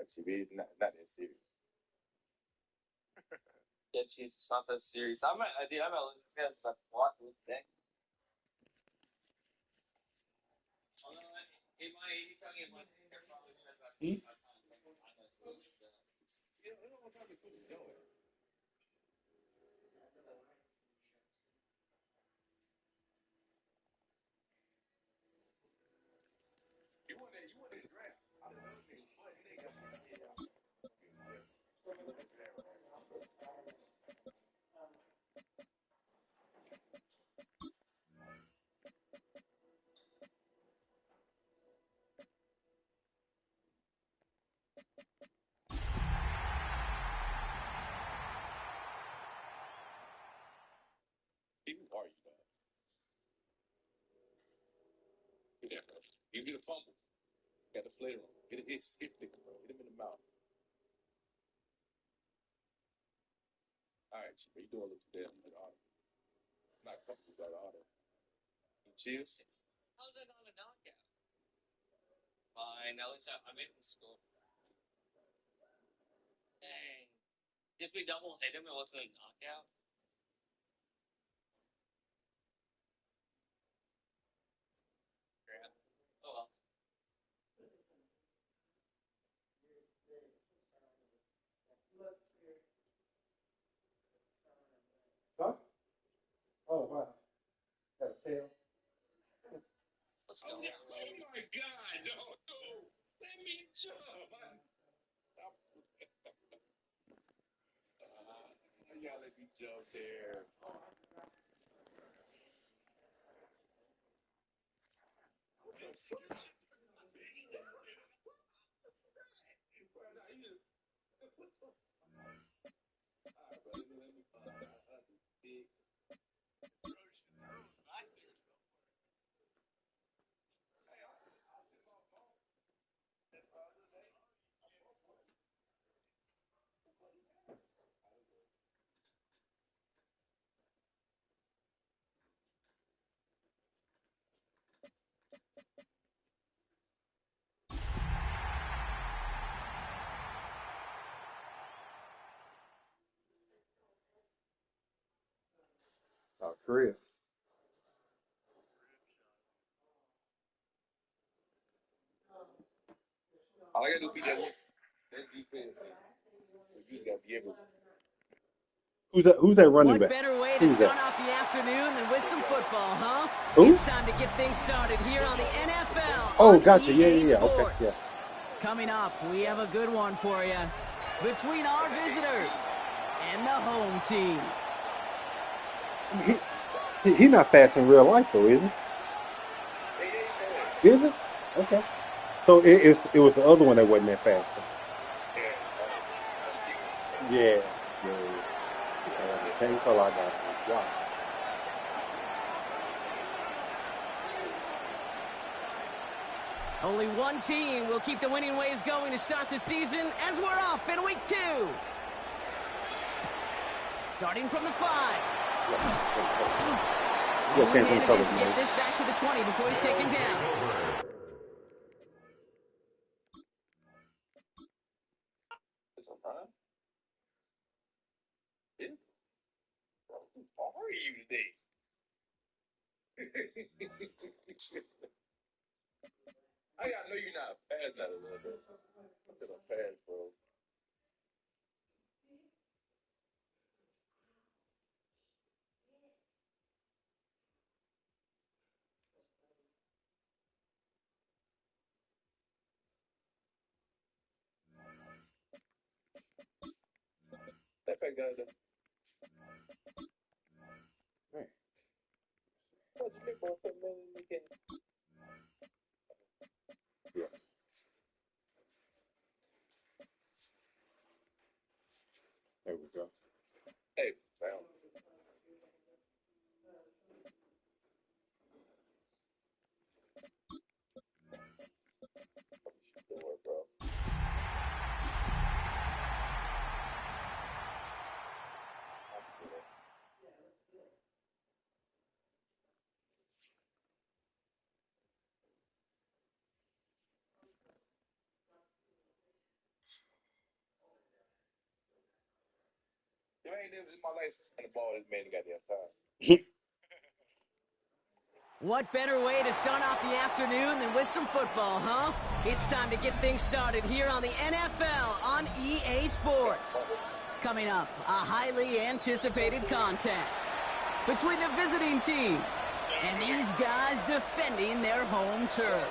Actually, not that serious. Yeah, jeez, it's not that serious. I might lose this guy's about to block this thing. Who are you, dog? You get a fumble. Got the flair on. Get it, it's big, bro. Hit him in the mouth. All right, so you doing a little damn like auto. Not comfortable about auto. Cheers. How's that not a knockout? Fine, at least I'm in school. Dang. Just we double hit him, it wasn't a knockout. Yeah. Oh well. Huh? Oh, wow. Got a tail. Let's go. Oh my God! No! Let me jump. Y'all let me jump there. South Korea. All I gotta do is beat that defense. You gotta be able. Who's that running What back? better way to Who's start that? off the afternoon than with some football, huh? Who? It's time to get things started here on the NFL. Oh, on gotcha. Yeah, EA yeah, yeah. Okay, Sports. yeah. Coming up, we have a good one for you. Between our visitors and the home team. He not fast in real life though, is he? Is it? Okay. So it was the other one that wasn't that fast. Yeah. The same color I got. Wow. Only one team will keep the winning ways going to start the season as we're off in week 2. Starting from the 5. Yes, He manages to get this back to the 20 before he's taken down. It's on time. How are you today? I know you're not fast that a little bit. I said I'm fast, bro. That fact got it. Right. What you think for something we can? Yeah. There we go. Hey, sound. Good work, bro. this is my license and the ball is made goddamn time. What better way to start off the afternoon than with some football, huh? It's time to get things started here on the NFL on EA Sports. Coming up, a highly anticipated contest between the visiting team and these guys defending their home turf.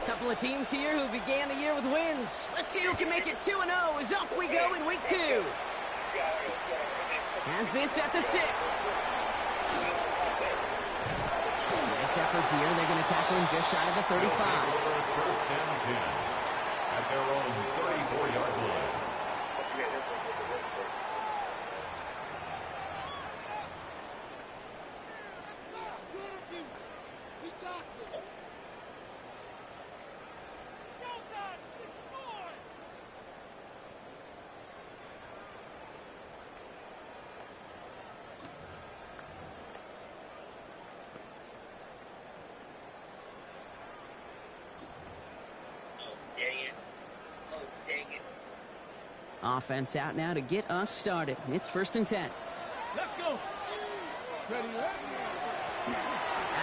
Couple of teams here who began the year with wins. Let's see who can make it 2-0 as off we go in week 2. Has this at the 6. Nice effort here. They're going to tackle him just shy of the 35. First and 10 at their own 34-yard line. Offense out now to get us started. It's 1st and 10. Let's go. Ready, Out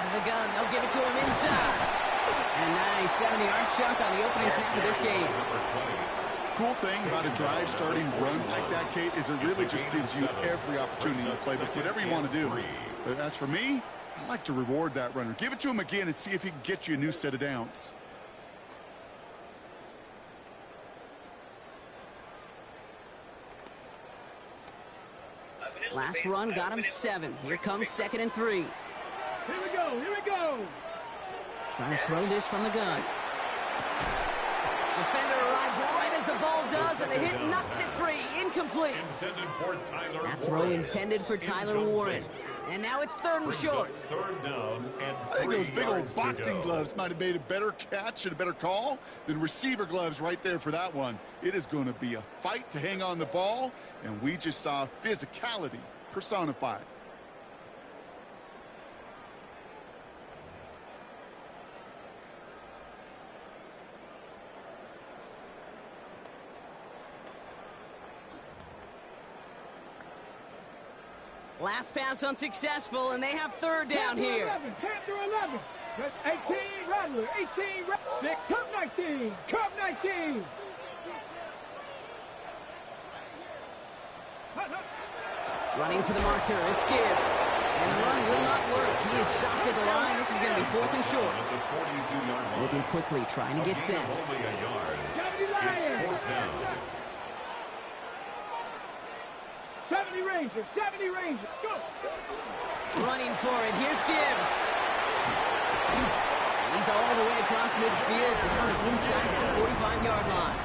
of the gun, they'll give it to him inside. And nice 70-yard chunk on the opening snap of this game. Cool thing about a drive starting run like that, Kate, is it really just gives you every opportunity to play whatever you want to do. But as for me, I like to reward that runner. Give it to him again and see if he can get you a new set of downs. Last run got him 7. Here comes 2nd and 3. Here we go. Here we go. Trying to throw this from the gun. Defender arrives right as the ball does, and the hit knocks it free. Incomplete. That throw intended for Tyler Warren. And now it's 3rd and short. Third down and I think those big old boxing gloves might have made a better catch and a better call than receiver gloves right there for that one. It is going to be a fight to hang on the ball, and we just saw physicality personified. Last pass unsuccessful, and they have 3rd down here. 11, Panther 11. That's 18, Rattler, 18, 6, Cup 19, Cup 19. Running for the marker, it's Gibbs. And the run will not work. He is stopped at the line. This is going to be 4th and short. Moving quickly, trying to get set. Only a yard. It's 4th down. 70 Rangers, 70 Rangers, go! Running for it, here's Gibbs. He's all the way across midfield, down inside that 45-yard line.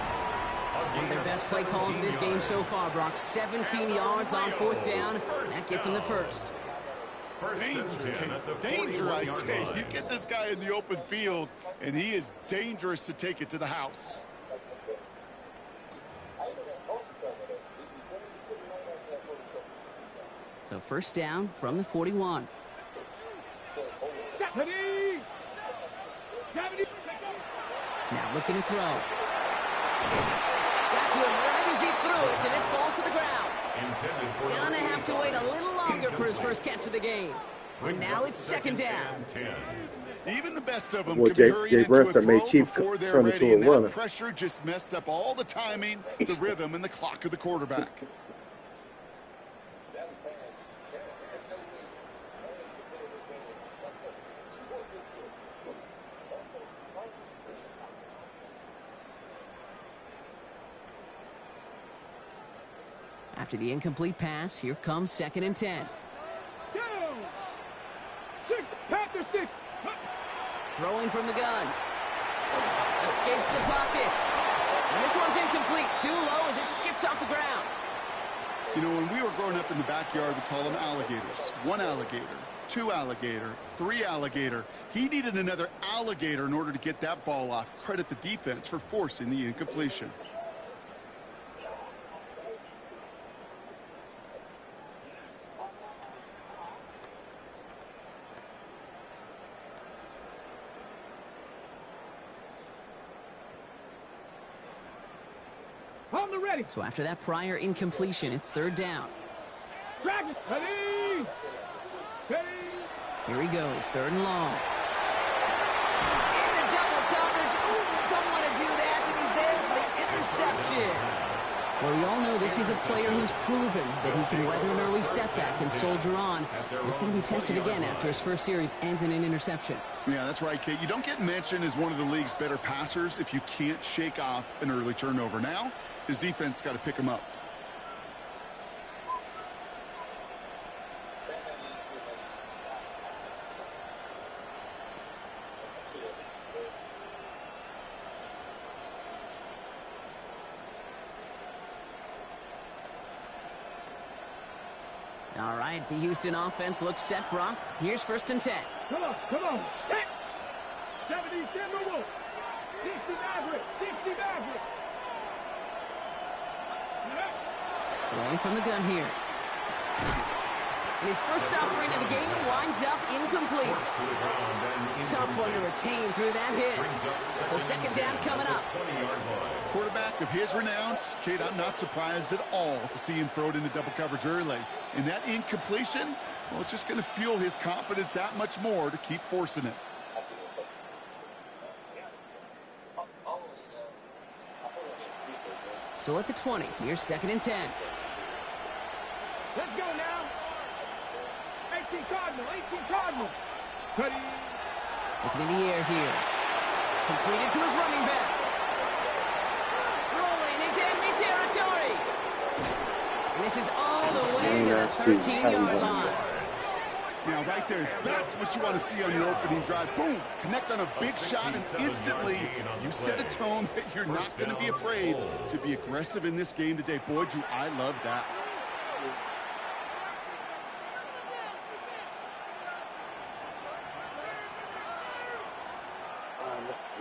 One of their best play calls in this game so far, Brock. 17 yards on 4th down. That gets him the 1st. Danger, I say. You get this guy in the open field, and he is dangerous to take it to the house. So 1st down from the 41. 70! 70! Now looking to throw. Got to him right as he threw it, and it falls to the ground. Gonna have to wait a little longer for his first catch of the game. And now it's 2nd down. Even the best of them Well, can be hurried into a throw made Chief before they're turn ready, into a and that runner. pressure just messed up all the timing, the rhythm, and the clock of the quarterback. After the incomplete pass, here comes 2nd and 10. Down! 6, Panther 6. Throwing from the gun. Escapes the pocket. And this one's incomplete. Too low as it skips off the ground. You know, when we were growing up in the backyard, we call them alligators. 1 alligator, 2 alligator, 3 alligator. He needed another alligator in order to get that ball off. Credit the defense for forcing the incompletion. On the ready. So after that prior incompletion, it's third down. Drag it. Ready. Ready. Here he goes, third and long. Into double coverage. Ooh, don't want to do that, and he's there for the interception. Well, we all know this is a player who's proven that he can weather an early setback and soldier on. It's going to be tested again after his first series ends in an interception. Yeah, that's right, Kate. You don't get mentioned as one of the league's better passers if you can't shake off an early turnover. Now, his defense got to pick him up. All right, the Houston offense looks set, Brock. Here's first and 10. Come on. Set. 70 Timberwolves. 60 Mavericks. 60 Mavericks. Throwing from the gun here. And his first offering of the game winds up incomplete. Tough one to retain through that hit. So second down coming up. Quarterback of his renounce, Kate, I'm not surprised at all to see him throw it into double coverage early. And that incompletion, well, it's just going to fuel his confidence that much more to keep forcing it. So at the 20, here's second and 10. Let's go now. 18 Cardinal. 18 Cardinal. Ready. Looking in the air here. Completed to his running back. Rolling into enemy territory. And this is all the way to the 13-yard line. Now, right there, that's what you want to see on your opening drive. Boom! Connect on a big shot, and instantly you set a tone that you're not going to be afraid to be aggressive in this game today. Boy, do I love that. Let's see.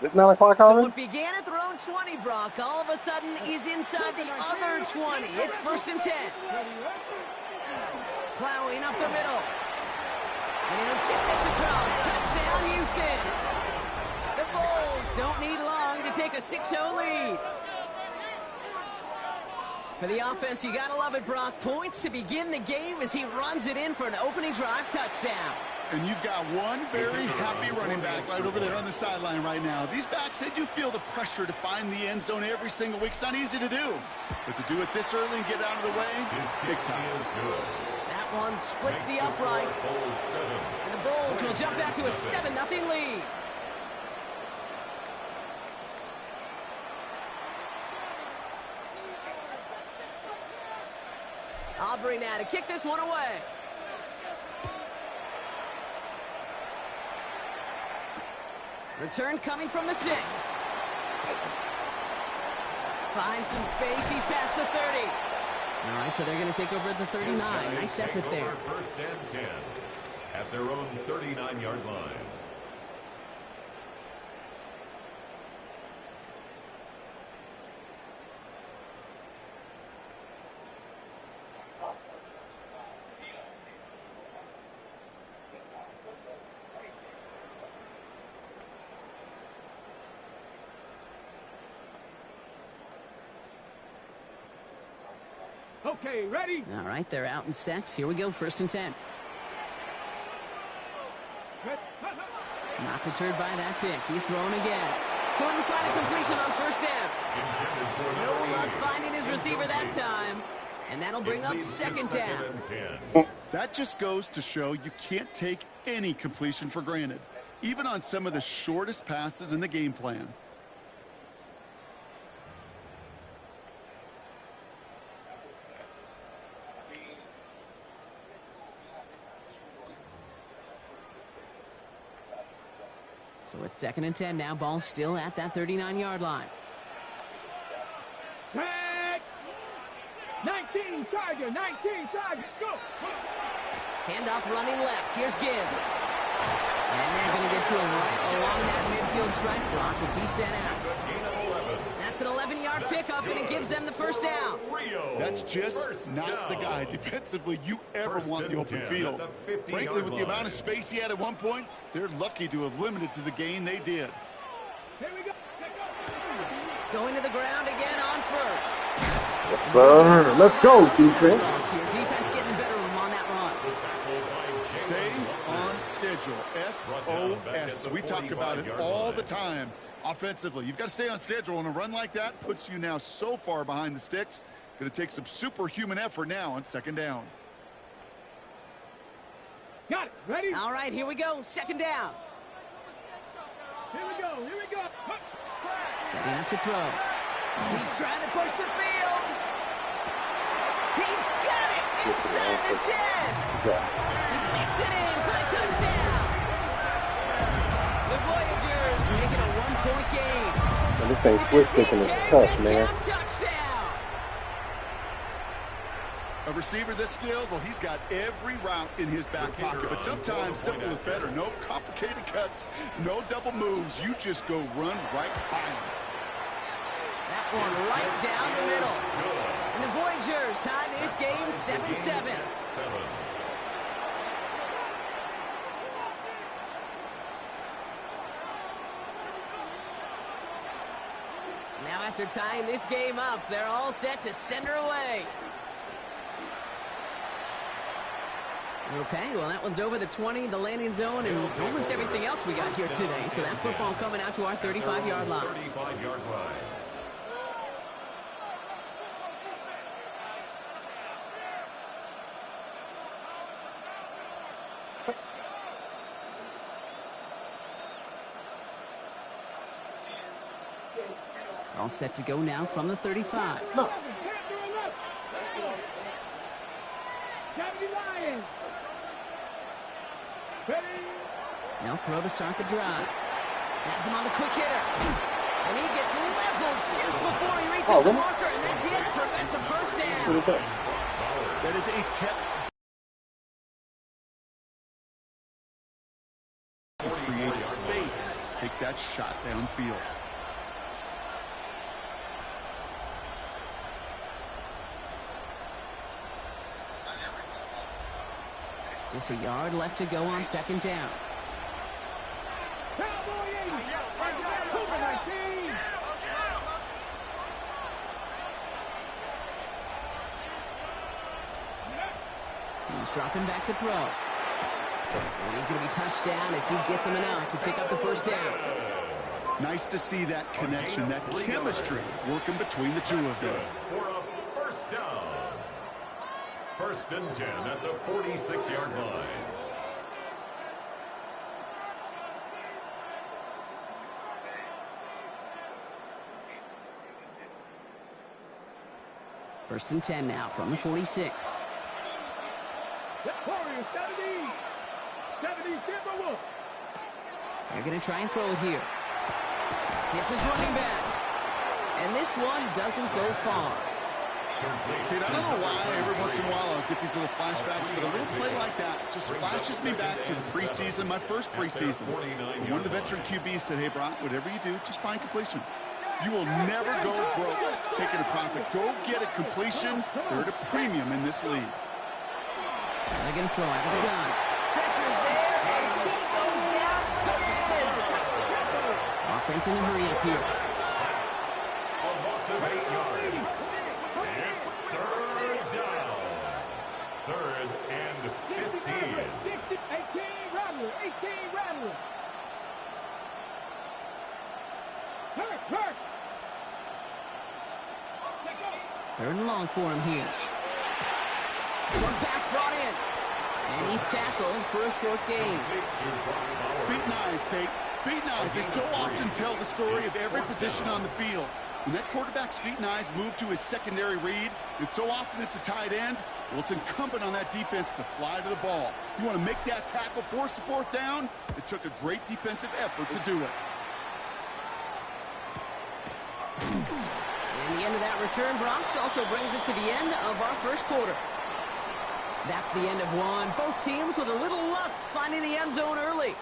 It's 9 o'clock So already? what began at their own 20, Brock, all of a sudden is inside the other 20. It's first and 10. Plowing up the middle. And he'll get this across. Touchdown, Houston. The Bulls don't need long to take a 6-0 lead. For the offense, you gotta love it, Brock. Points to begin the game as he runs it in for an opening drive touchdown. And you've got one very happy running back right over there on the sideline right now. These backs, they do feel the pressure to find the end zone every single week. It's not easy to do. But to do it this early and get out of the way, big time. That one splits the uprights. And the Bulls will jump out to a 7-0 lead. Aubrey now to kick this one away. Return coming from the 6. Finds some space. He's past the 30. All right, so they're going to take over at the 39. Nice effort there. First and 10 at their own 39-yard line. Okay, ready? All right, they're out and set. Here we go, first and 10. Not deterred by that pick. He's throwing again. Couldn't find a completion on first down. No luck finding his receiver that time. And that'll bring up second down. That just goes to show you can't take any completion for granted, even on some of the shortest passes in the game plan. So it's second and 10 now. Ball still at that 39-yard line. Set. 19 Tiger. 19 Tiger. Go. Handoff running left. Here's Gibbs. And they're going to get to him right along that midfield stripe block as he's sent out. That's an 11-yard pickup, and it gives them the first down. That's just not the guy defensively you ever want the open field. Frankly, with the amount of space he had at one point, they're lucky to have limited to the gain they did. Here we go. Going to the ground again on first. Yes, sir. Let's go, defense. Defense getting the better of them on that run. Stay on schedule. SOS. We talk about it all the time offensively. You've got to stay on schedule, and a run like that puts you now so far behind the sticks. Going to take some superhuman effort now on second down. Got it. Ready? All right, here we go. Second down. Here we go. Here we go. Setting up to throw. He's trying to push the field. He's got it inside the 10. He makes it in for the touchdown. The Voyagers make it a one-point game. So this thing switch thinking it's tough, man. Touchdown. A receiver this skilled, well, he's got every route in his back pocket. But sometimes simple is better. No complicated cuts, no double moves. You just go run right by him. That one right down the middle. And the Voyagers tie this game 7-7. Now after tying this game up, they're all set to send her away. Okay, well, that one's over the 20, the landing zone, and almost everything else we got here today. So that football coming out to our 35-yard line. 35-yard line. All set to go now from the 35. No. Lions. Ready? Now throw to start the drive. Has him on the quick hitter. And he gets leveled just before he reaches the marker, and that hit prevents a first down. That is a text. Create space to take that shot downfield. Just a yard left to go on second down. He's dropping back to throw. And he's going to be touched down as he gets him an out to pick up the first down. Nice to see that connection, that chemistry working between the two of them. For a first down. First and 10 at the 46-yard line. First and 10 now from the 46. They're going to try and throw it here. Hits his running back. And this one doesn't go far. Kid, I don't know why every once in a while I'll get these little flashbacks, but a little play like that just flashes me back to the preseason, my first preseason. One of the veteran QBs said, hey, Brock, whatever you do, just find completions. You will never go broke taking a profit. Go get a completion. They're at a premium in this league. They're going to throw out of the gun. Pressure's there, and he goes down again. Offense in the hurry up here. A loss of 8 yards. It's third down. Third and 15. 18 Rattler. 18 Rattler. Hurt. Third and long for him here. Short pass brought in. And he's tackled for a short gain. Feet and eyes, Kate. Feet and eyes. They so often tell the story of every position on the field. When that quarterback's feet and eyes move to his secondary read, and so often it's a tight end, well, it's incumbent on that defense to fly to the ball. You want to make that tackle, force the fourth down? It took a great defensive effort to do it. And the end of that return, Brock, also brings us to the end of our first quarter. That's the end of one. Both teams with a little luck finding the end zone early.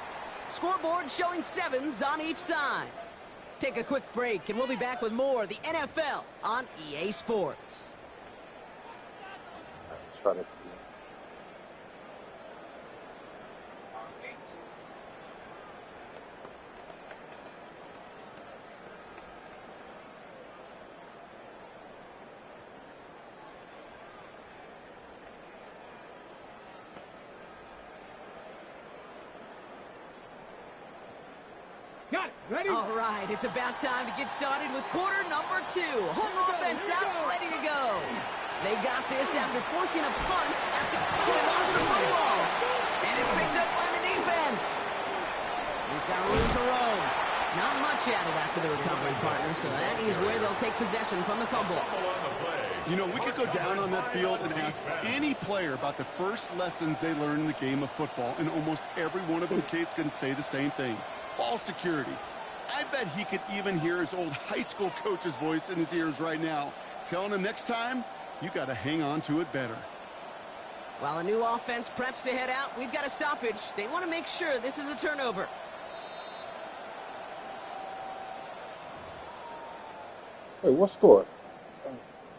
Scoreboard showing 7s on each side. Take a quick break, and we'll be back with more of the NFL on EA Sports. Let's try this again. Got it. Ready? All right, it's about time to get started with quarter number 2. Home offense out, ready to go. They got this after forcing a punt at the... Oh, they lost the football. And it's picked up by the defense. He's got room to roam. Not much added after the recovery, partner, so that is where they'll take possession from the fumble. You know, we could go down on that field and ask any player about the first lessons they learned in the game of football, and almost every one of them kids going to say the same thing. Ball security. I bet he could even hear his old high school coach's voice in his ears right now, telling him next time, you got to hang on to it better. While a new offense preps to head out, we've got a stoppage. They want to make sure this is a turnover. Wait, what score?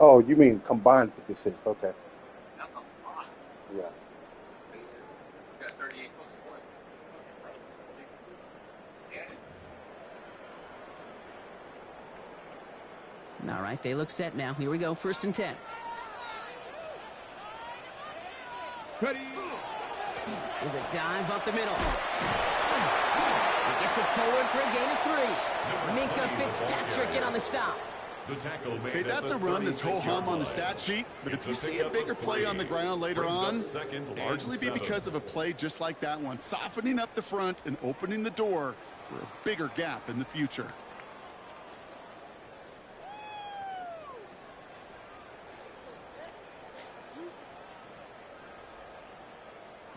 Oh, you mean combined 56? Okay. That's a lot. Yeah. Got 38 points. Yeah. All right, they look set now. Here we go, 1st and 10. Ready? There's a dive up the middle. He gets it forward for a gain of 3. Minka Fitzpatrick in on the stop. Okay, that's a run that's ho-hum on the stat sheet, but if you see a bigger play on the ground later on, it'll largely be because of a play just like that one, softening up the front and opening the door for a bigger gap in the future.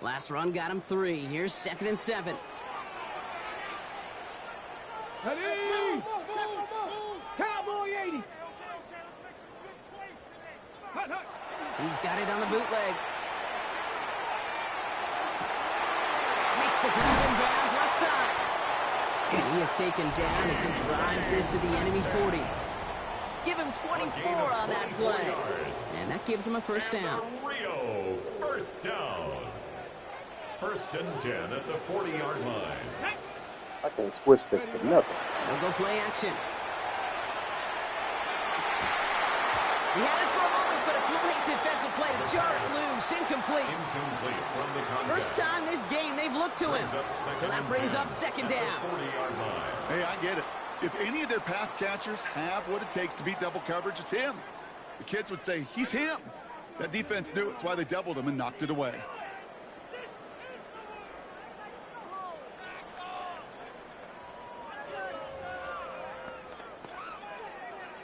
Last run got him 3. Here's 2nd and 7. Ready? Cowboy 80. Hut, hut. He's got it on the bootleg. Makes the grab and bounds left side. And he is taken down as he drives this to the enemy 40. Give him 24 on that play. And that gives him a 1st down. Rio, 1st down. 1st and 10 at the 40-yard line. I can't switch stick for nothing. They'll go play action. He had it for a moment, but a great defensive play to jar it loose. Incomplete. Incomplete from the contact. First time this game they've looked to him. So that brings up 2nd down. 40-yard line. Hey, I get it. If any of their pass catchers have what it takes to beat double coverage, it's him. The kids would say, he's him. That defense knew it. That's why they doubled him and knocked it away.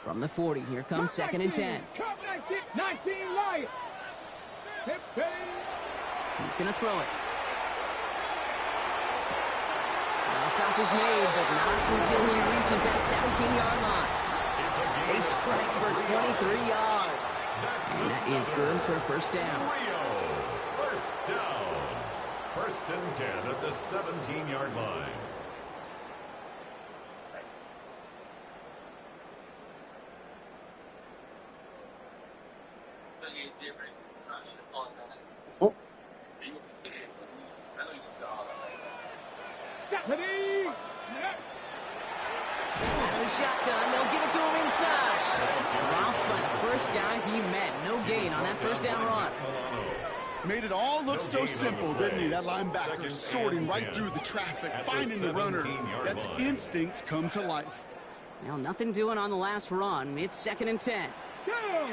From the 40, here comes 2nd and 10. Cup 19, Lions. Hip, hey. He's going to throw it. Well, stop is made, but not until he reaches that 17-yard line. A strike for 23 yards. And that is good for a 1st down. Rio, 1st down. 1st and 10 at the 17-yard line. Ready? Out of the shotgun, they'll give it to him inside. Ralph, the first guy he met. No gain on that 1st down run. Made it all look so simple, didn't he? That linebacker sorting right through the traffic, finding the runner. That's instincts come to life. Well, nothing doing on the last run. It's 2nd and 10. Go.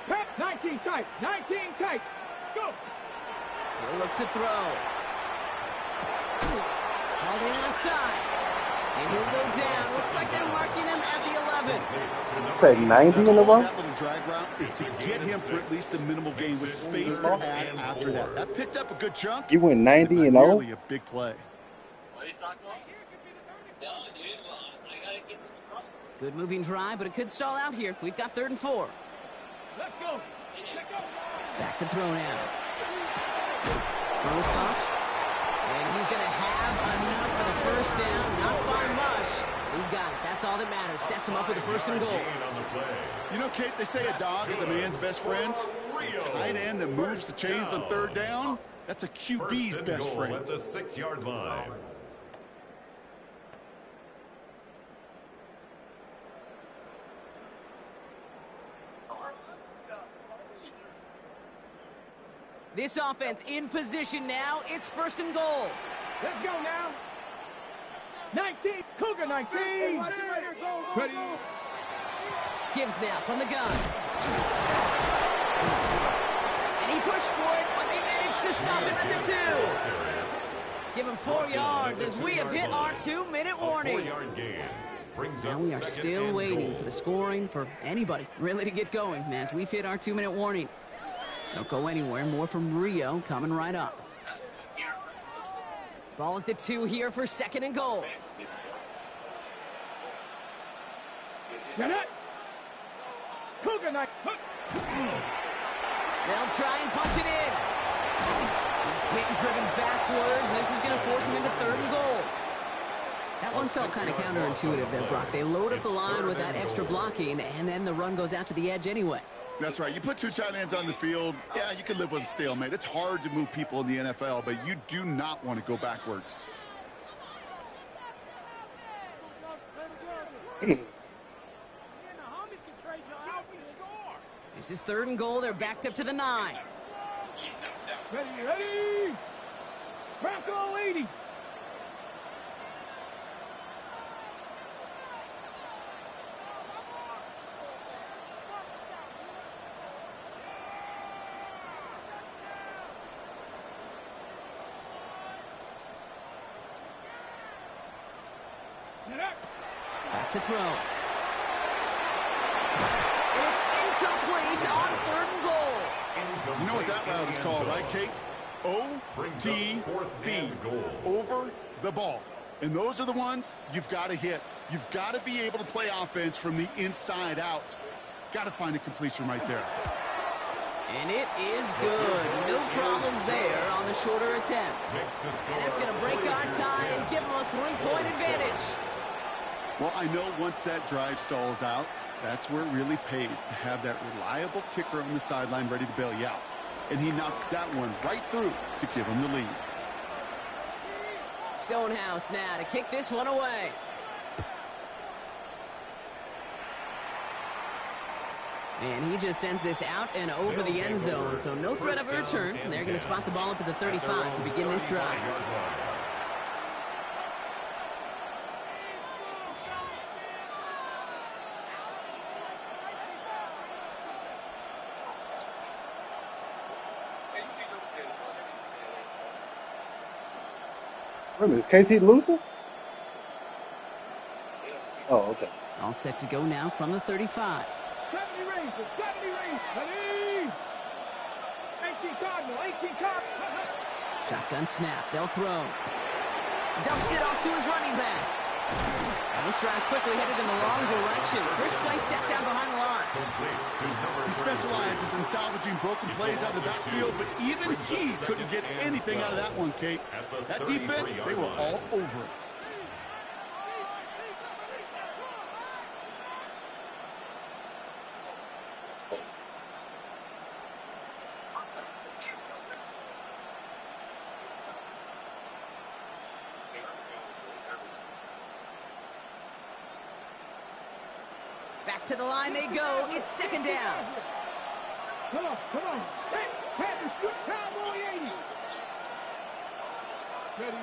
Pep, 19 tight. 19 tight. Go. He'll look to throw. Called in left side. And he'll go down. Looks like they're marking him at the 11. Say 90 in a row? That little drag route is to get him for at least a minimal gain with space to add after that. That picked up a good chunk. You went 90 and 0? Really a big play. What are you talking about? No, dude. I gotta get this from. Good moving drive, but it could stall out here. We've got 3rd and 4. Let's go. Let's go. Back to throw now. Throws caught. And he's going to have enough for the 1st down. Not by much. He got it. That's all that matters. Sets him up with a 1st and goal. You know, Kate, they say a dog is a man's best friend. A tight end that moves the chains on 3rd down, that's a QB's best friend. At the 6-yard line. This offense in position now. It's 1st and goal. Let's go now. 19. Cougar 19. Ready. Gibbs now from the gun. And he pushed for it, but they managed to stop him at the 2. Give him 4 yards as we have hit our 2-minute warning. Now we are still waiting for the scoring for anybody really to get going as we've hit our 2-minute warning. Don't go anywhere. More from Rio coming right up. Ball at the 2 here for 2nd and goal. Cougar 19. They'll try and punch it in. He's hit and driven backwards. This is going to force him into 3rd and goal. That one felt kind of counterintuitive there, Brock. They load up the line with that extra blocking, and then the run goes out to the edge anyway. That's right. You put 2 tight ends on the field, yeah, you can live with a stalemate. It's hard to move people in the NFL, but you do not want to go backwards. This is 3rd and goal. They're backed up to the 9. Ready. Bronco 80. Back to throw. And it's incomplete on 3rd and goal. You know what that route is called, right, Kate? OTB. Over the ball. And those are the ones you've got to hit. You've got to be able to play offense from the inside out. Got to find a completion right there. And it is good. No problems there on the shorter attempt. And that's going to break our tie and give them a 3-point advantage. Well, I know once that drive stalls out, that's where it really pays to have that reliable kicker on the sideline ready to bail you out. And he knocks that one right through to give him the lead. Stonehouse now to kick this one away. And he just sends this out and over the end zone, so no threat of a return. They're going to spot the ball up at the 35 to begin this drive. Wait a minute, is KC losing? Oh, okay. All set to go now from the 35. 70 Rangers. Ready. 18 Cardinal. Shotgun snap. They'll throw. Dumps it off to his running back. And this drive's quickly headed in the wrong direction. First play set down behind the line. He specializes in salvaging broken plays out of the backfield, but even he couldn't get anything out of that one, Kate. That defense, they were all over it. Back to the line they go. It's 2nd down. Come on. Cowboy 80. Ready.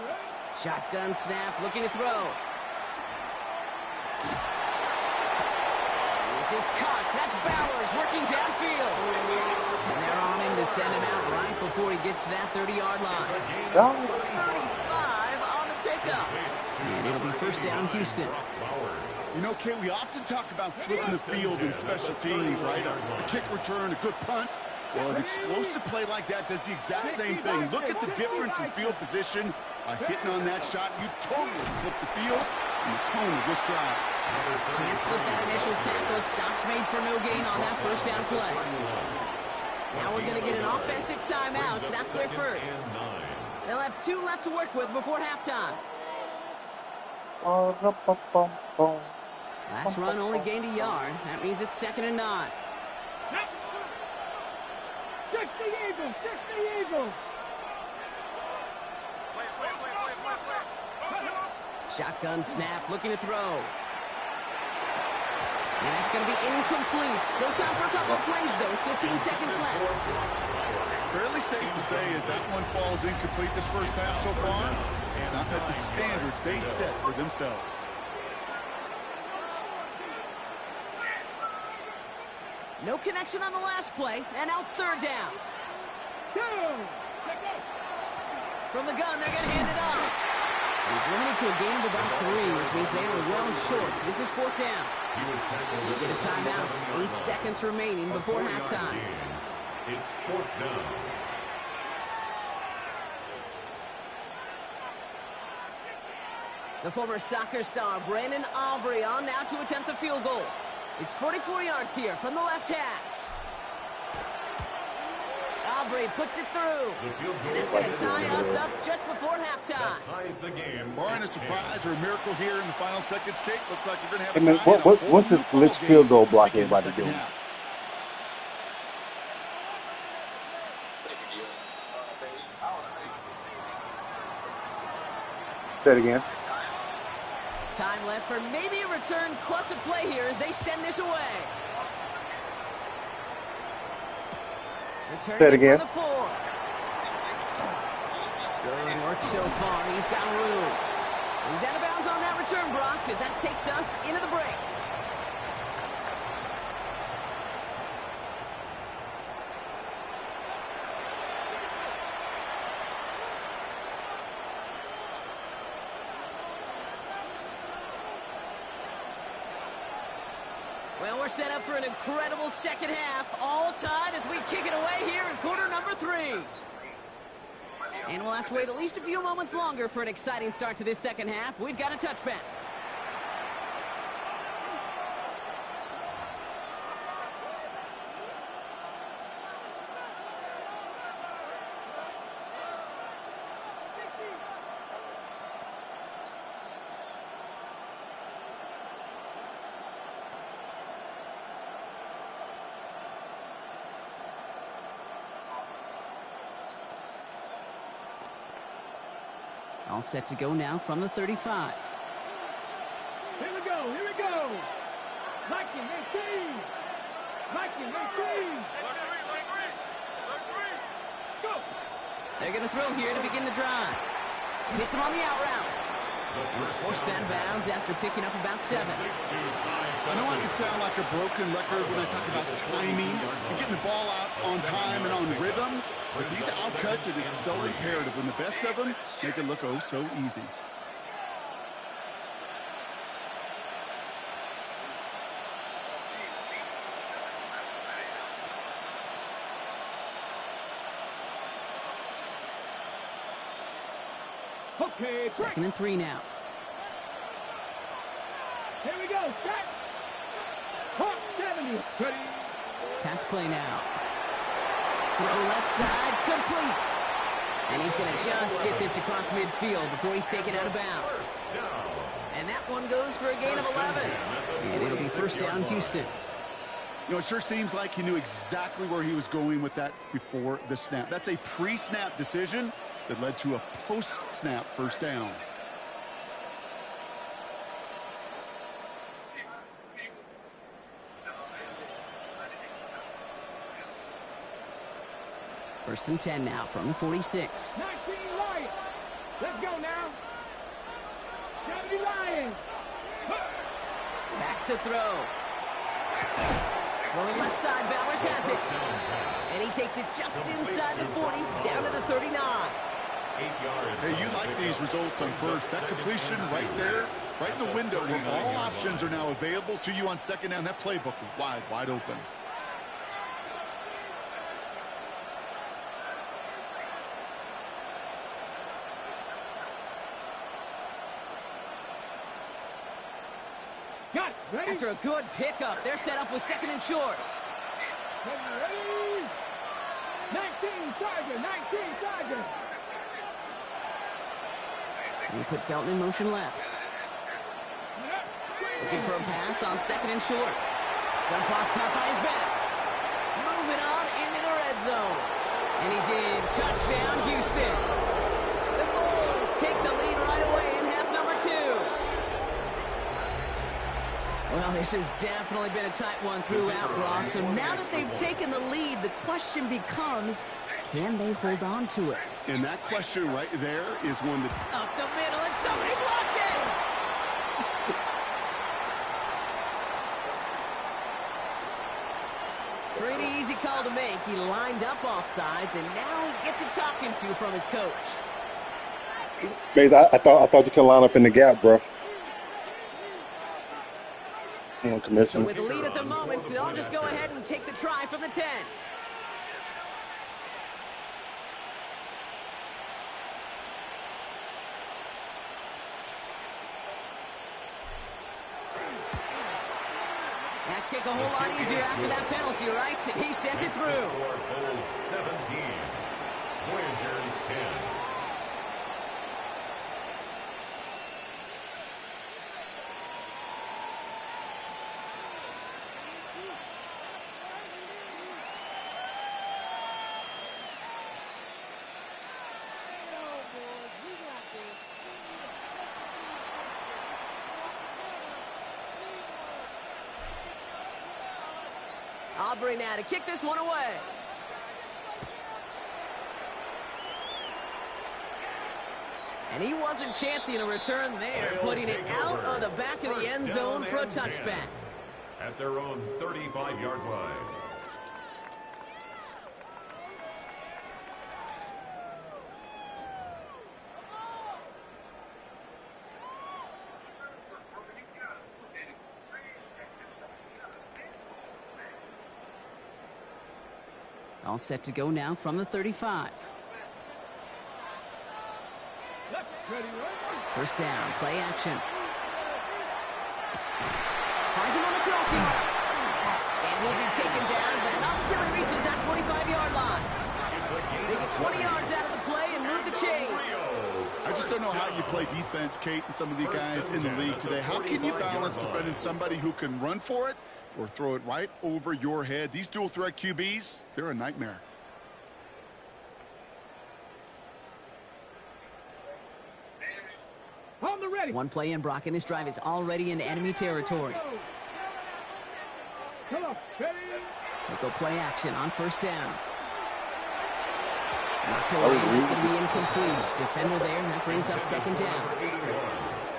Shotgun snap, looking to throw. This is Cox. That's Bowers working downfield. And they're on him to send him out right before he gets to that 30-yard line. 35 on the pickup. And it'll be 1st down, Houston. You know, Kate, we often talk about flipping the field in special teams, right? A kick return, a good punt. Well, an explosive play like that does the exact same thing. Look at the difference in field position. By hitting on that shot, you've totally flipped the field and the tone of this drive. Can't slip that initial tackle. Stops made for no gain on that 1st down play. Now we're going to get an offensive timeout. So that's their first. They'll have 2 left to work with before halftime. Last run only gained a yard. That means it's 2nd and 9. Fix the Eagles! Fix the Eagles! Shotgun snap, looking to throw. And that's going to be incomplete. Still time for a couple of plays, though. 15 seconds left. Fairly safe to say as that one falls incomplete this first half so far. It's not met the standards they set for themselves. No connection on the last play, and now it's 3rd down. From the gun, they're going to hand it off. He's limited to a gain of about 3, which means they are well short. This is 4th down. You get a timeout. 8 seconds remaining before halftime. It's 4th down. The former soccer star, Brandon Aubrey, on now to attempt the field goal. It's 44 yards here from the left hash. Aubrey puts it through. And that's going to tie us up just before halftime. Ties the game. Barring a surprise or a miracle here in the final seconds, Kate, looks like you're going to have Hey, a man, tie. what's this glitch field goal block everybody doing? Say it again. Time left for maybe a return plus a play here as they send this away. Say it again. The 4. Good work so far. He's got room. He's out of bounds on that return, Brock, as that takes us into the break. Well, we're set up for an incredible second half, all tied as we kick it away here in quarter number 3. And we'll have to wait at least a few moments longer for an exciting start to this second half. We've got a touchback. All set to go now from the 35. Here we go, here we go. Viking 18. Viking 18. Go. They're going to throw here to begin the drive. Hits him on the out route. And he's forced out of bounds after picking up about 7. I know I can sound like a broken record when I talk about timing and getting the ball out on time and on rhythm, but these outcuts, it is so imperative, and the best of them make it look oh so easy. Okay, 2nd and 3 now. Here we go, set. Hawk 70. Ready. Pass play now. Throw left side, complete. And he's going to just get this across midfield before he's taken out of bounds. And that one goes for a gain of 11. And it'll be 1st down, Houston. You know, it sure seems like he knew exactly where he was going with that before the snap. That's a pre-snap decision that led to a post-snap 1st down. First and 10 now from the 46. 19 Lions. Let's go now. 70 Lions. Back to throw. Rolling left side, Bowers has it. And he takes it just inside the 40, down to the 39. Hey, you like these results on first. That completion right there, right in the window where all options are now available to you on 2nd down. That playbook wide open. Got it. Ready? After a good pickup, they're set up with 2nd and short. Ready? 19 Tiger, 19 Tiger. And he put Felton in motion left. Looking for a pass on 2nd and short. Dump off caught by his back. Moving on into the red zone. And he's in. Touchdown, Houston. The Bulls take the lead right away in half number 2. Well, this has definitely been a tight one throughout, Brock. So now that they've taken the lead, the question becomes, can they hold on to it? And that question right there is one that... Up the middle, and somebody blocked it! Pretty easy call to make. He lined up offsides, and now he gets a talking to from his coach. Maze, I thought you could line up in the gap, bro. So with the lead at the moment, they'll just go ahead and take the try from the 10. That kick a whole lot easier after that penalty, right? He sent it through. Bulls 17, Voyagers 10. Aubrey now to kick this one away. And he wasn't chancing a return there, putting it out of the back of the end zone for a touchback. At their own 35-yard line. All set to go now from the 35. First down, play action. Finds him on the crossing route. And he'll be taken down, but not until he reaches that 45-yard line. They get 20 yards out of the play and move the chains. I just don't know how you play defense, Kate, and some of the guys in the league today. How can you balance defending somebody who can run for it or throw it right over your head? These dual-threat QBs, they're a nightmare. On the ready. One play in, Brock, and this drive is already in enemy territory. Come on, ready. They'll go play action on first down. Knocked away, and it's going to be incomplete. Defender there, and that brings up second down.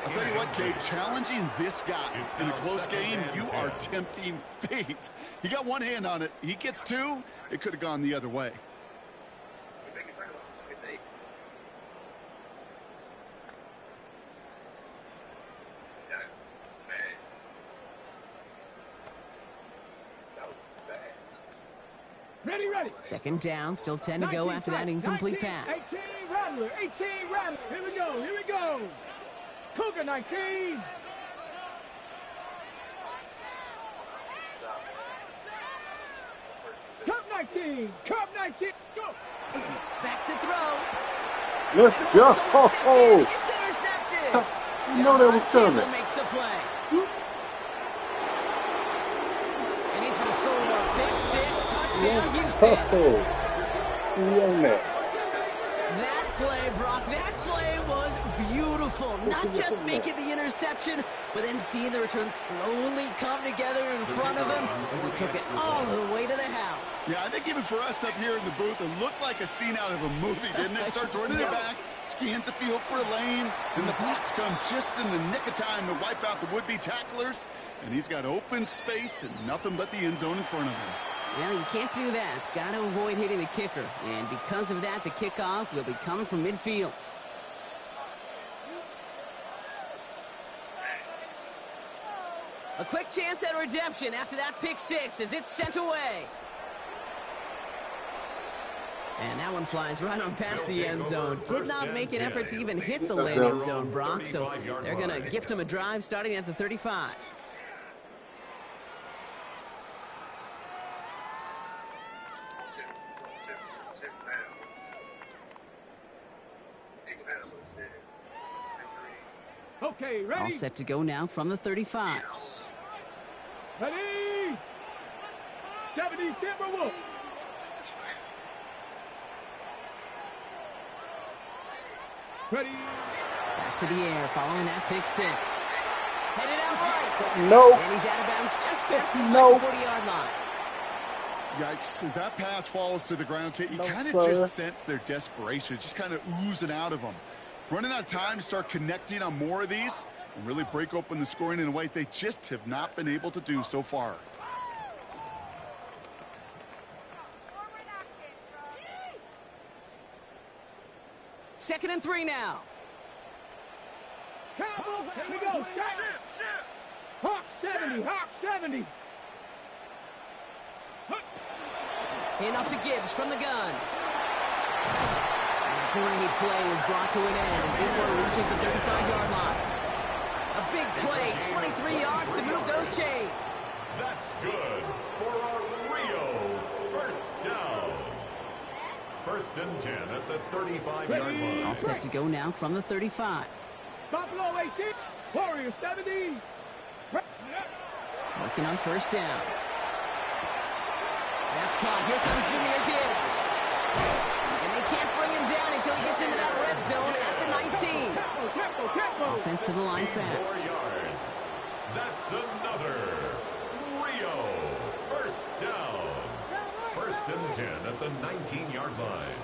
I'll tell you what, Kate, challenging this guy in a close game, you are tempting fate. He got one hand on it. He gets two, it could have gone the other way. Ready, ready. Second down, still 10 to go after that incomplete pass. 18 Rattler, 18 Rattler. Here we go, here we go. Cougar 19. Cup 19, Cup 19, go. Back to throw. Let's go. It's intercepted. You know that was coming. Makes the play. And he's going to score a pick six, touchdown, Houston. That play, Brock, that play was beautiful. Not just making the interception, but then seeing the return slowly come together in front of him as he took it all the way to the house. Yeah, I think even for us up here in the booth, it looked like a scene out of a movie, didn't it? Starts running it back, scans the field for a lane, and the blocks come just in the nick of time to wipe out the would-be tacklers, and he's got open space and nothing but the end zone in front of him. Well, you can't do that. Got to avoid hitting the kicker. And because of that, the kickoff will be coming from midfield. A quick chance at redemption after that pick six as it's sent away. And that one flies right on past the end zone. Did not make an effort to even hit the landing zone, Brock. So they're going to gift him a drive starting at the 35. Okay, Okay, ready? All set to go now from the 35. Ready? 70 Timberwolves. Ready? Back to the air following that pick six. Headed out right. No. And he's out of bounds just past the No. 40-yard line. Yikes. As that pass falls to the ground, Kate, you No, kind of sir. just sense their desperation. Just kind of oozing out of them. Running out of time to start connecting on more of these and really break open the scoring in a way they just have not been able to do so far. Second and 3 now. Cowboys, here we go. Hawk 70, Hawk 70. Handoff to Gibbs from the gun. And a great play is brought to an end as this one reaches the 35-yard line. A big play, 23 yards to move those chains. That's good for our Rio first down. First and 10 at the 35-yard line. All set to go now from the 35. Buffalo 18. Warriors 70. Working on first down. That's caught. Here comes Junior Gibbs. And they can't bring him down until he gets into that red zone at the 19. Offense to the line fast. 4 yards. That's another Rio first down. First and 10 at the 19-yard line.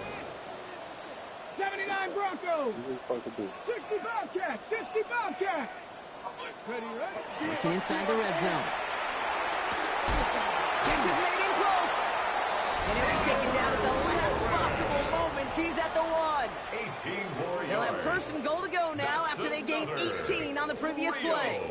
79 Broncos. 60 Bobcats. 60 Bobcats. Ready, ready. Working inside the red zone. Kiss is made in close. And he'll be taken down at the last possible moment. He's at the 1. 18 more They'll have yards. first and goal to go now That's after they gained another 18 on the previous Rio play.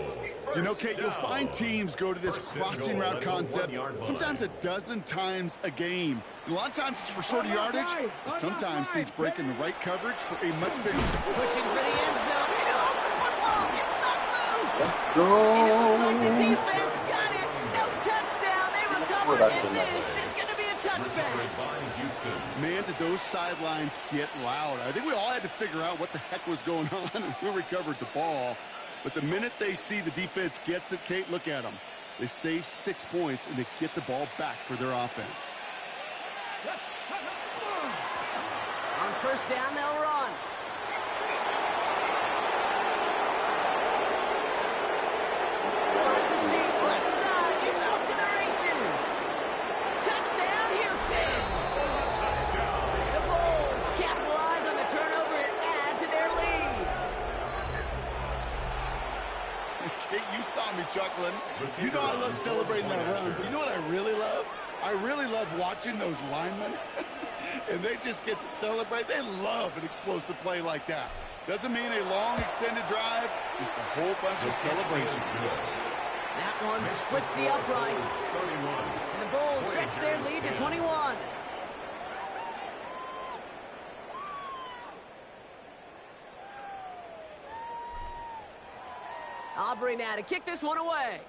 You know, first Kate, you'll down. find teams go to this First and crossing goal route at the concept 1-yard line. sometimes a dozen times a game. And a lot of times it's for shorter yardage, but sometimes teams break in the right coverage for a much bigger. Pushing for the end zone. He lost the football. It's not loose. Let's And it looks like the go. defense got it. No touchdown. They recovered, and this is going to be a touchback. By Houston. Man, did those sidelines get loud. I think we all had to figure out what the heck was going on and who recovered the ball. But the minute they see the defense gets it, Kate, look at them. They save 6 points, and they get the ball back for their offense. On first down, they'll run. Finds a seam left side. He's off to the races. Touchdown, Houston. The Bulls capitalize on the turnover and add to their lead. Kate, you saw me chuckling. You know I love celebrating that run. But you know what I really love? I really love watching those linemen. And they just get to celebrate. They love an explosive play like that. Doesn't mean a long extended drive, just a whole bunch of celebration. That one splits the uprights. 31. And the Bulls stretch their lead to 21. Aubrey now to kick this one away.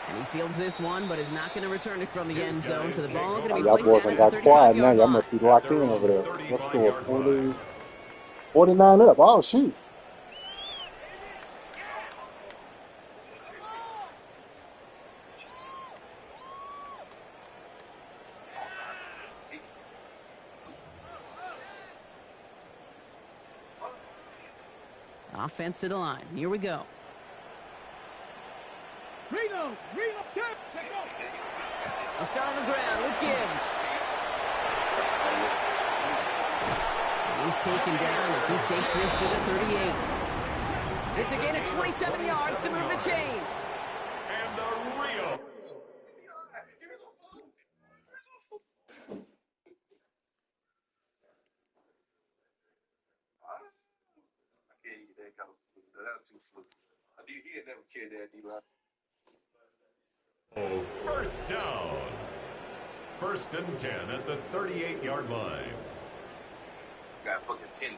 And he fields this one, but is not going to return it from the end zone. So the ball going to be Y'all placed boys down done at the got quiet now. 35-yard Y'all line. must be locked in over there. Let's score 40, 49 up. Oh, shoot. Offense to the line. Here we go. Reno, check. I'll start on the ground with Gibbs. He's taken down as he takes this to the 38. It's a gain of 27 yards to move the chains. And the Rio. First down. First and 10 at the 38-yard line. Got fucking 10.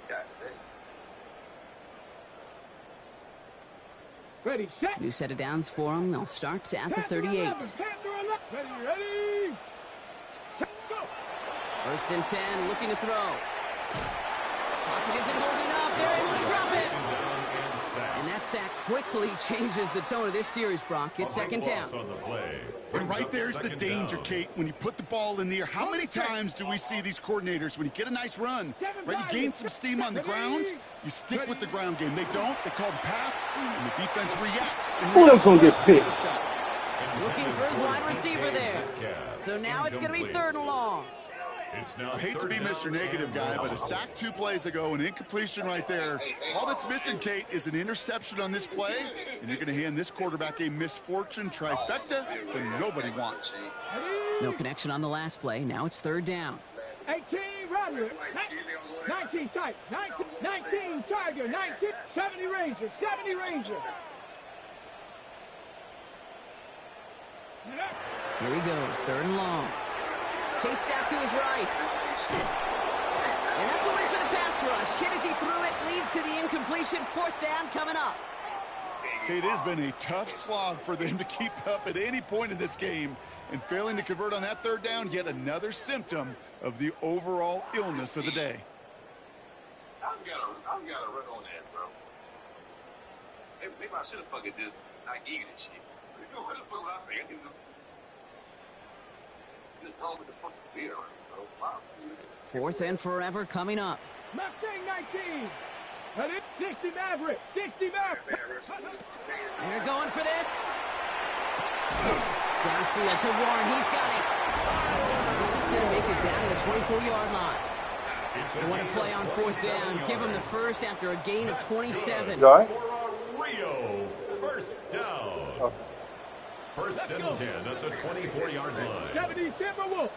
Got it. Ready, set. New set of downs for him. They'll start at the 38. Ready, ready. Go. First and 10, looking to throw. Pocket isn't holding up. They're able to drop it. And that sack quickly changes the tone of this series, Brock. It's second down. And right there's the danger, Kate. When you put the ball in the air, how many times do we see these coordinators, when you get a nice run, right, you gain some steam on the ground, you stick with the ground game. They don't. They call the pass, and the defense reacts. Who else gonna get picked? Looking for his wide receiver there. So now it's going to be third and long. I hate to be Mr. Negative guy, but a sack 2 plays ago, an incompletion right there. All that's missing, Kate, is an interception on this play, and you're going to hand this quarterback a misfortune trifecta that nobody wants. No connection on the last play. Now it's third down. 18 Rattler, 19 Tiger, 19 Tiger, 19, 70 Ranger, 70 Ranger. Here he goes, third and long. Chased out to his right. And that's a win for the pass rush. Hit as he threw it, leads to the incompletion. Fourth down coming up. It has been a tough slog for them to keep up at any point in this game. And failing to convert on that third down, yet another symptom of the overall illness of the day. I've got to run on that, bro. Maybe I should have fucking just not eating this shit. You know what the fuck I think? What's wrong with the fucking beer, bro? Wow. Fourth and forever coming up. Mustang 19. 60 Maverick, 60 Maverick. They're going for this. Downfield to Warren. He's got it. This is going to make it down to the 24-yard line. They want to play on fourth down. Give him the first after a gain of 27. You all right? Rio, first down. Okay. First and 10 at the 24-yard line. 70 Timberwolf.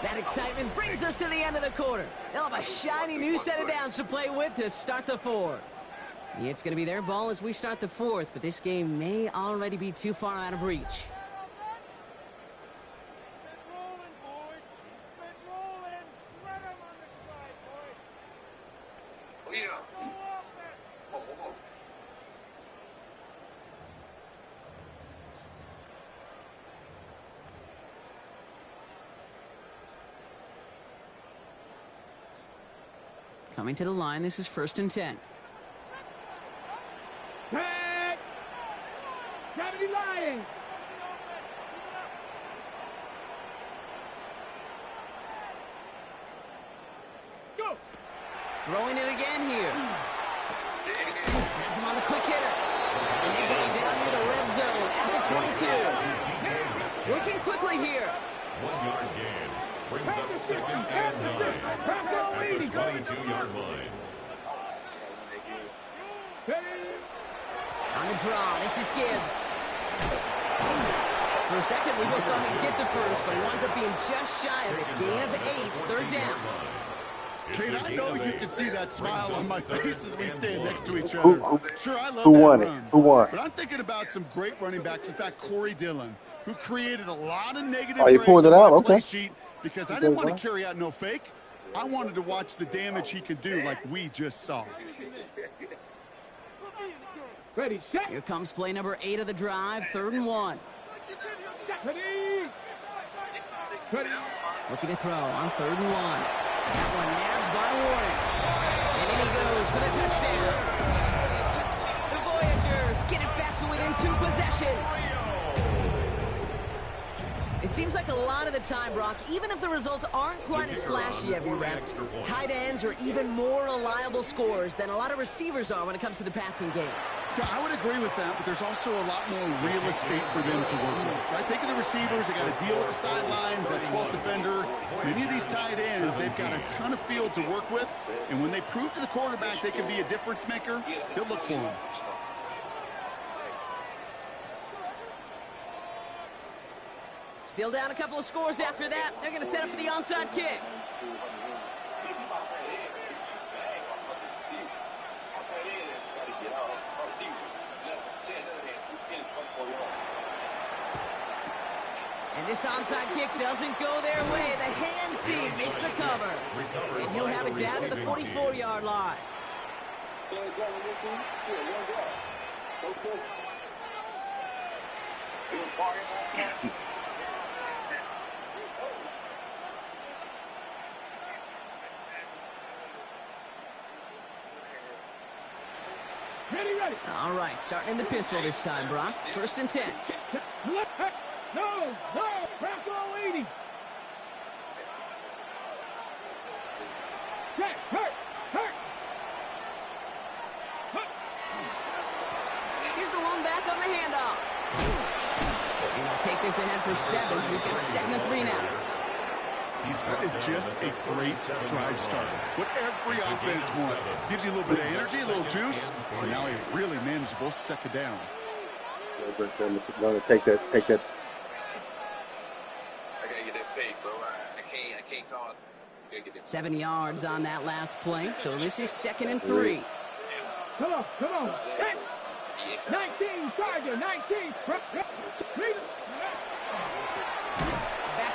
That excitement brings us to the end of the quarter. They'll have a shiny new set of downs to play with to start the fourth. It's going to be their ball as we start the fourth, but this game may already be too far out of reach. Coming to the line, this is first and 10. Set. 70 Lions. Go. Throwing it again here. Has him on the quick hitter. And he's going down near the red zone at the 22. Working quickly here. 1 yard gain. Brings up second and 9 at the 22-yard line. On the draw, this is Gibbs. For a second, we looked on to get the first, but he winds up being just shy of a gain of 8, third down. Kate, I know you can see that smile on my face as we stand next to each other. Sure, I love Who that won it? run. Who won? But I'm thinking about some great running backs. In fact, Corey Dillon, who created a lot of negative Oh, you grades pulled it on out? my play Okay. sheet because I didn't want to carry out no fake. I wanted to watch the damage he could do like we just saw. Ready, set. Here comes play number 8 of the drive, third and 1. Ready. Ready. Looking to throw on third and 1. That one nabbed by Warren. And in he goes for the touchdown. The Voyagers get it back to within 2 possessions. It seems like a lot of the time, Brock, even if the results aren't quite as flashy every rep, tight ends are even more reliable scorers than a lot of receivers are when it comes to the passing game. Yeah, I would agree with that, but there's also a lot more real estate for them to work with. Right? Think of the receivers. They got to deal with the sidelines, that 12th defender. Many of these tight ends, they've got a ton of field to work with, and when they prove to the quarterback they can be a difference maker, he'll look for them. Still down a couple of scores after that. They're going to set up for the onside kick. And this onside kick doesn't go their way. The hands team makes the cover. And he'll have it down to the 44-yard line. All right, starting in the pistol this time, Brock. 1st and 10. No, back all 80. Check, hurt. Here's the one back on the handoff. And he'll take this ahead for 7. We've got 2nd and 3 now. That is just a great drive starter. What every offense wants. Gives you a little bit of energy, a little juice, and now a really manageable 2nd down. Going to take that. I gotta get that paid, bro. I can't call it. 7 yards on that last play, so this is 2nd and 3. Come on. Hey. 19, Charger, 19. Back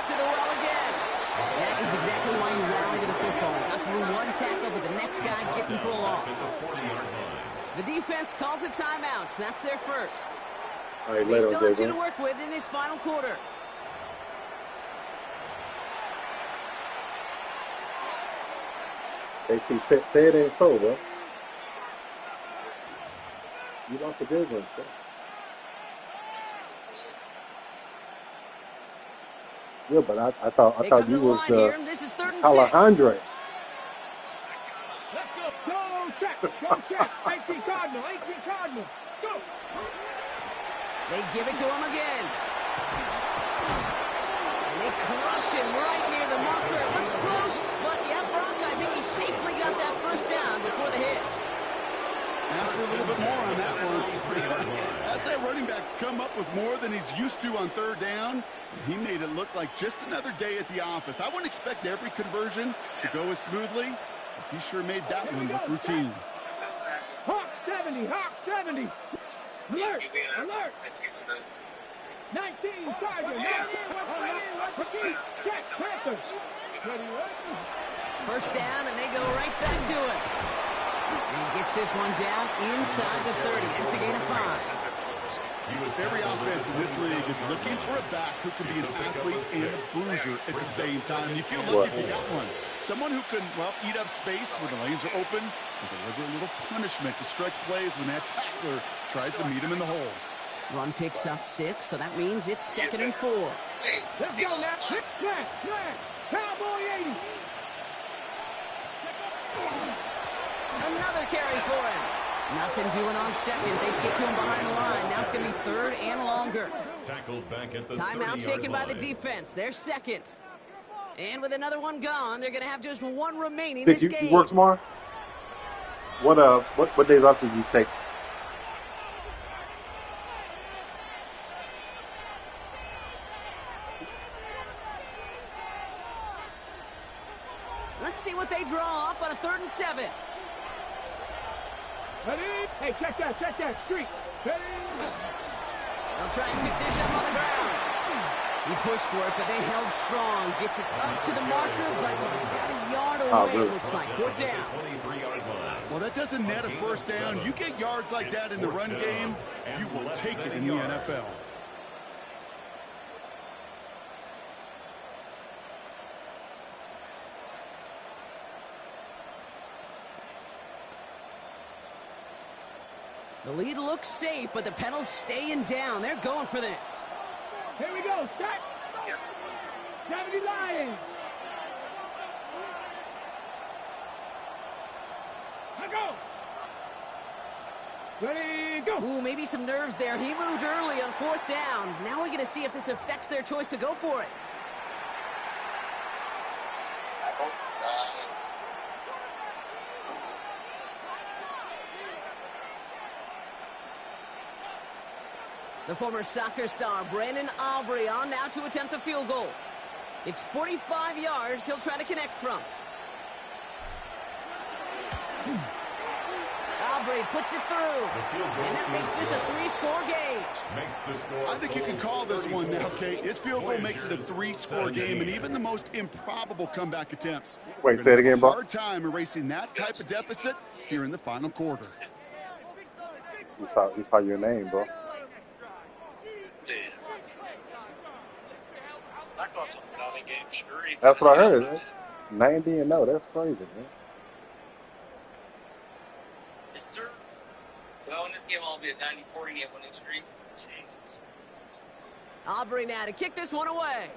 to the well again. That is exactly why you rally to the football. Got through one tackle, but the next guy gets him for a loss. The defense calls a timeout, so that's their first. All right, They still have 2 Jay, to work with in this final quarter. AC, say it ain't so, bro. You lost a good one, bro. Yeah, but I thought you was This is 3rd and 6. Alejandro. Let's go. Go check. 18 Cardinal. Go. They give it to him again. And they crush him right near the marker. It looks close, but yeah, Brock, I think he safely got that 1st down before the hit. Ask for a little bit more on that one. As that running back's come up with more than he's used to on 3rd down, he made it look like just another day at the office. I wouldn't expect every conversion to go as smoothly, but he sure made that one look routine. Hawk 70. Alert. 19, Charger. Check, Panthers. 1st down, and they go right back to it. He gets this one down inside the 30. That's a gain of 5. Every offense in this league is looking for a back who can be an athlete and a bruiser at the same time. You feel lucky if you got one. Someone who can, well, eat up space when the lanes are open and deliver a little punishment to stretch plays when that tackler tries to meet him in the hole. Run picks up 6, so that means it's 2nd and 4. Let's go now. Flag. Cowboy 80. Another carry for him. Nothing doing on 2nd. They get to him behind the line. Now it's going to be 3rd and longer. Tackled back at the Timeout taken by the defense. They're 2nd. And with another one gone, they're going to have just 1 remaining this game. You work tomorrow? What days off did you take? Let's see what they draw up on a 3rd and 7. Ready? Hey, check that. Street. Ready? They'll try and pick this up on the ground. He pushed for it, but they held strong. Gets it up to the marker, but about a yard away, it looks like. 4th down. Well, that doesn't net a 1st down. You get yards like that in the run game, you will take it in the NFL. The lead looks safe, but the penalty's staying down. They're going for this. Here we go. Set. 70 Lions. Let go. Ready, go. Ooh, maybe some nerves there. He moved early on 4th down. Now we're going to see if this affects their choice to go for it. The former soccer star, Brandon Aubrey, on now to attempt the field goal. It's 45 yards he'll try to connect from. Aubrey puts it through. And that makes this a 3-score game. I think you can call this one now, Kate. This field goal makes it a 3-score game, and even the most improbable comeback attempts. Wait, say it again, bro. Hard time erasing that type of deficit here in the final quarter. You saw your name, bro. That's what I heard. Man. 90-0. That's crazy, man. Yes, sir. Well, in this game, I'll be a 90-40 game winning streak. Jesus. Aubrey now to kick this one away.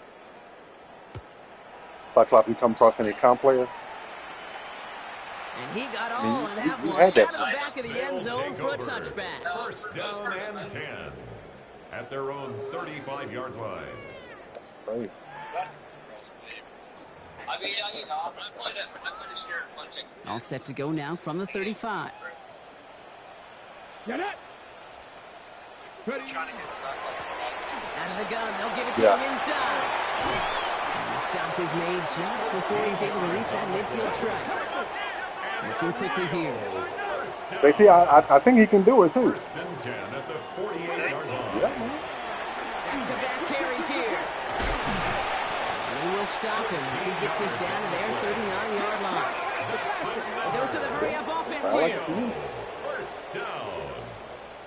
Cyclops, you come across any comp players? And he got all of that you one had out that. of the back of the end zone for a touchback. First down and 10 at their own 35-yard line. That's crazy. I mean, you know, I'm going to share context. All set to go now from the 35. Get it. Ready. Trying to get Cyclops Out of the gun, they'll give it to him inside. And the stop is made just before he's able to reach that midfield strike. Looking quickly here. They see, I think he can do it too. First and 10 at the 48-yard line. Yeah, man. Back-to-back carries here. And they will stop him as he gets this down to their 39-yard line. A dose of the hurry-up offense here. First down.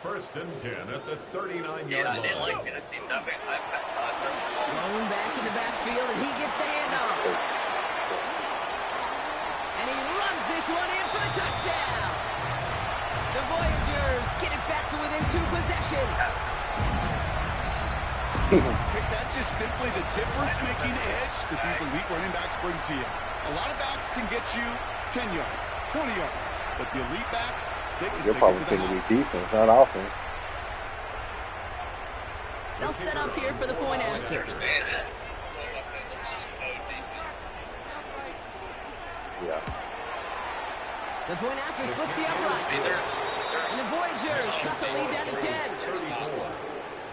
First and 10 at the 39-yard Yeah, I line. didn't like it. I see nothing. Blown back in the backfield, and he gets the handoff. And he runs this one in for the touchdown. The Voyagers get it back to within 2 possessions. That's just simply the difference-making edge that these elite running backs bring to you. A lot of backs can get you 10 yards, 20 yards, but the elite backs, they can You're take probably it to the thinking house. defense, not offense. They'll set up here for the point after. Yeah. The point after splits the uprights. And the Voyagers cut the lead down to 10. 34.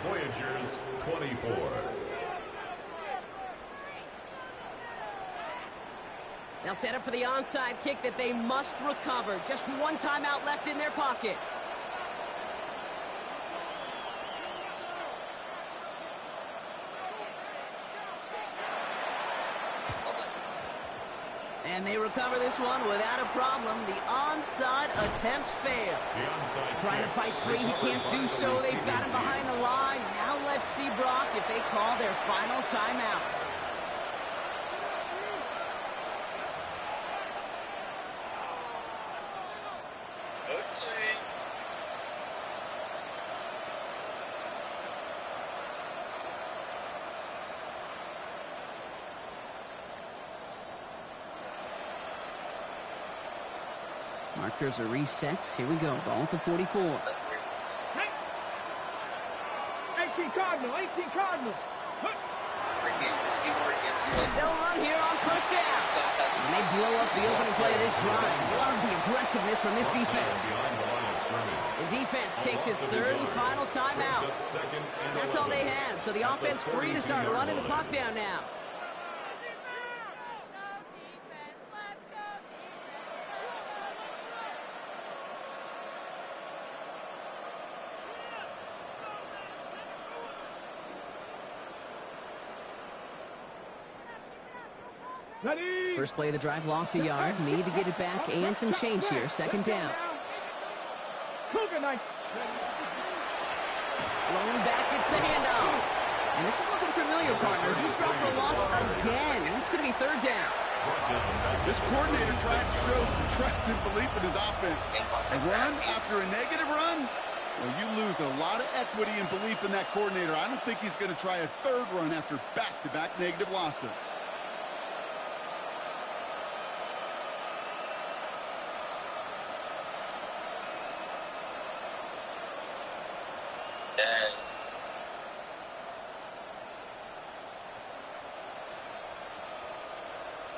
Voyagers 24. They'll set up for the onside kick that they must recover. Just one timeout left in their pocket. And they recover this one without a problem. The onside attempt fails. Trying to fight free, he can't do so. They've got him behind the line. Now let's see, Brock, if they call their final timeout. Markers are reset. Here we go. Ball at the 44. 18 Cardinal, 18 Cardinal. They'll run here on first down. And they blow up the opening play of this drive. Love the aggressiveness from this defense. The defense takes its third and final timeout. That's all they had. So the offense free to start running the clock down now. Ready. First play of the drive, lost a yard. Need to get it back and some change here. Second down. Cougar night. Rolling back, it's the handoff. And this is looking familiar, partner. He's dropped for a loss again. It's going to be third down. This coordinator tries to show some trust and belief in his offense. A run after a negative run? Well, you lose a lot of equity and belief in that coordinator. I don't think he's going to try a third run after back-to-back negative losses.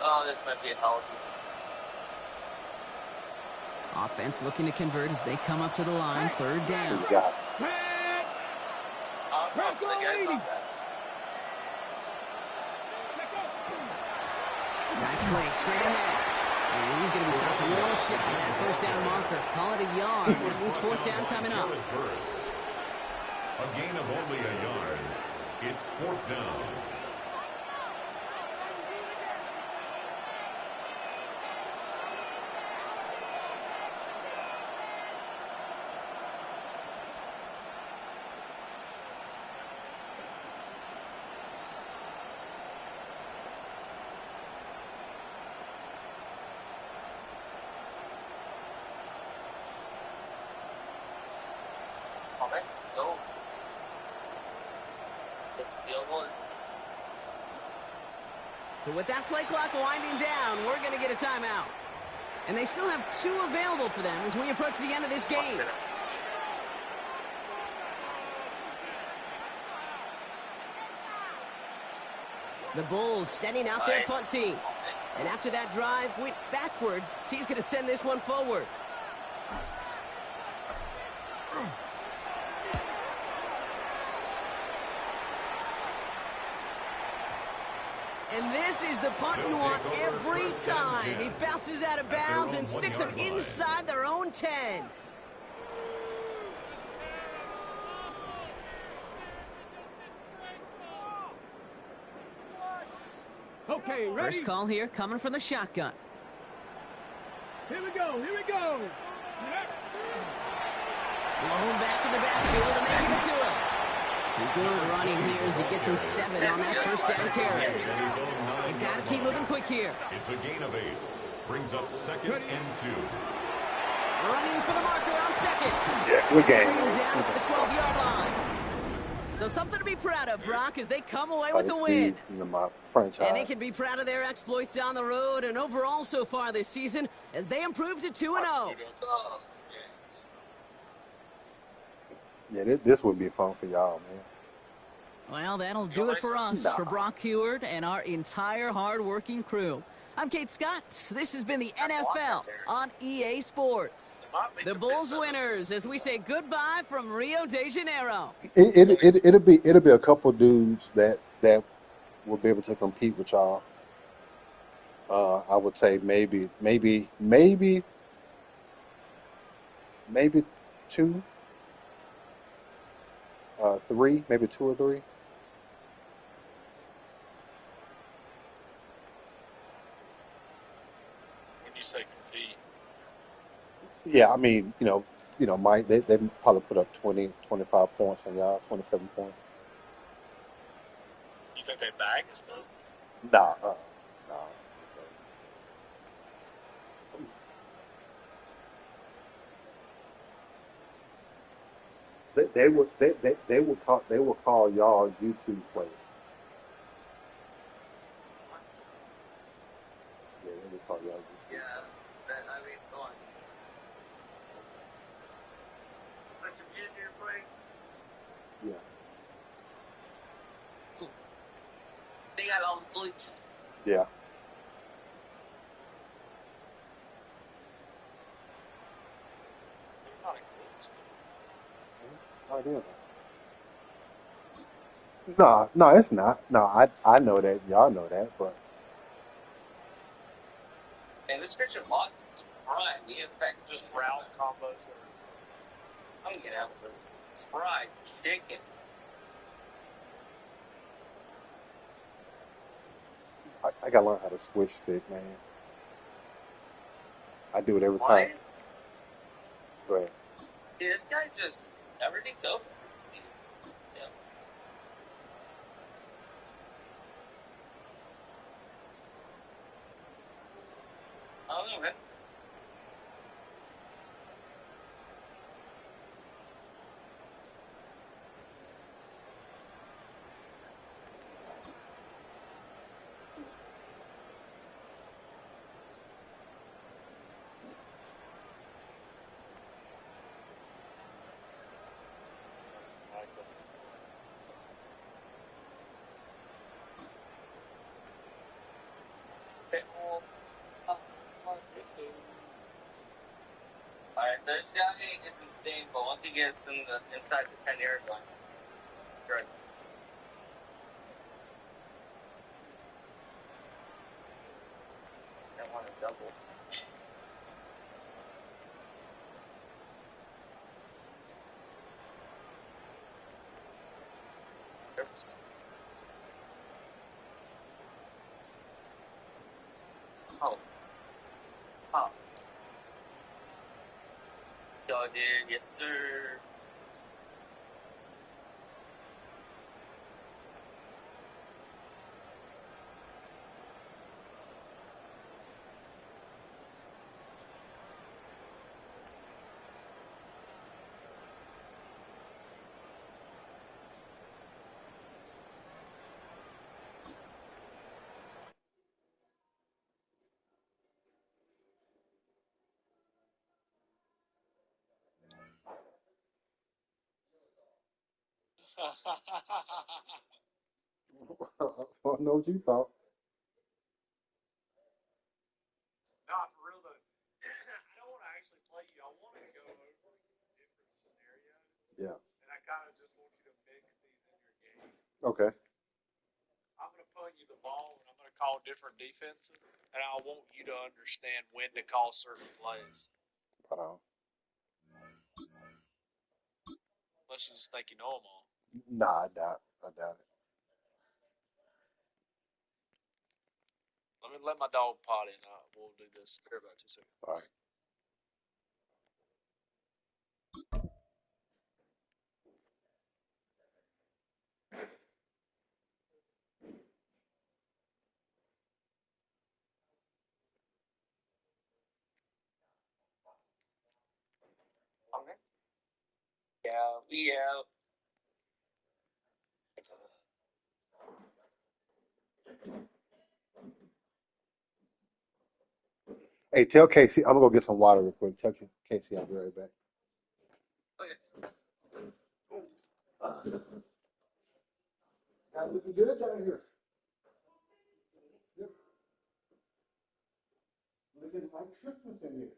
Oh, this might be a hell of Offense looking to convert as they come up to the line. Third down. You got Pass. the guy's not bad. Back play straight ahead. And he's going to be stopped a little shy. That first down marker. Call it a yard. That means fourth down coming up. A gain of only a yard. It's fourth down. right, let's go. Field goal. So with that play clock winding down, we're going to get a timeout. And they still have 2 available for them as we approach the end of this game. The Bulls sending out their punt team. And after that drive went backwards, he's going to send this one forward. And this is the punt you want every time. He bounces out of bounds and sticks them inside their own 10. Okay, ready? First call here coming from the shotgun. Here we go, here we go. Blown back in the backfield, and they give it to him. Some good running here as he gets him 7 on that first down carry. They've got to keep moving quick here. It's a gain of 8. Brings up 2nd and 2. Running for the marker on 2nd. Yeah, good game. Bring him down at the 12-yard line. So something to be proud of, Brock, as they come away with the win. My franchise. And they can be proud of their exploits down the road and overall so far this season as they improve to 2-0. Yeah, this would be fun for y'all, man. Well, that'll do it for us, for Brock Heward and our entire hard-working crew. I'm Kate Scott. This has been the NFL on EA Sports. The Bulls winners as we say goodbye from Rio de Janeiro. It'll be a couple dudes that will be able to compete with y'all. I would say maybe 2, 3, maybe 2 or 3. Yeah, I mean, Mike, they probably put up 20, 25 points on y'all, 27 points. You think they bag and stuff? Nah. They will call y'all YouTube players. Yeah, they will call y'all YouTube. Yeah, I mean, go on. What computer you're playing? Yeah. They got all the glitches. Yeah. Oh, it is. No, it's not. No, I know that. Y'all know that, but And this Christian Watson's prime. He has back just route combos. I'm gonna get out some fried chicken. I gotta learn how to switch stick, man. I do it every time. But Dude, this guy just everything's open. Yeah. I don't know, man. Alright, so this guy is insane, but once he gets inside the 10-yard line, great. I want to double. Oops. Oh. Yo, dude, yes, sir. I know what you thought. Not for real though. I don't want to actually play you. I want to go over different scenarios. Yeah. And I kind of just want you to mix these in your game. Okay. I'm going to punt you the ball, and I'm going to call different defenses, and I want you to understand when to call certain plays. Right on. Unless you just think you know them all. Nah, I doubt it. Let my dog pot in. We'll do this. Here about 2 seconds. All right. Okay. Yeah, we have. Hey, tell Casey I'm gonna go get some water real quick. Tell Casey I'll be right back. Okay. Got looking good down here. Yep. Looking like Christmas in here.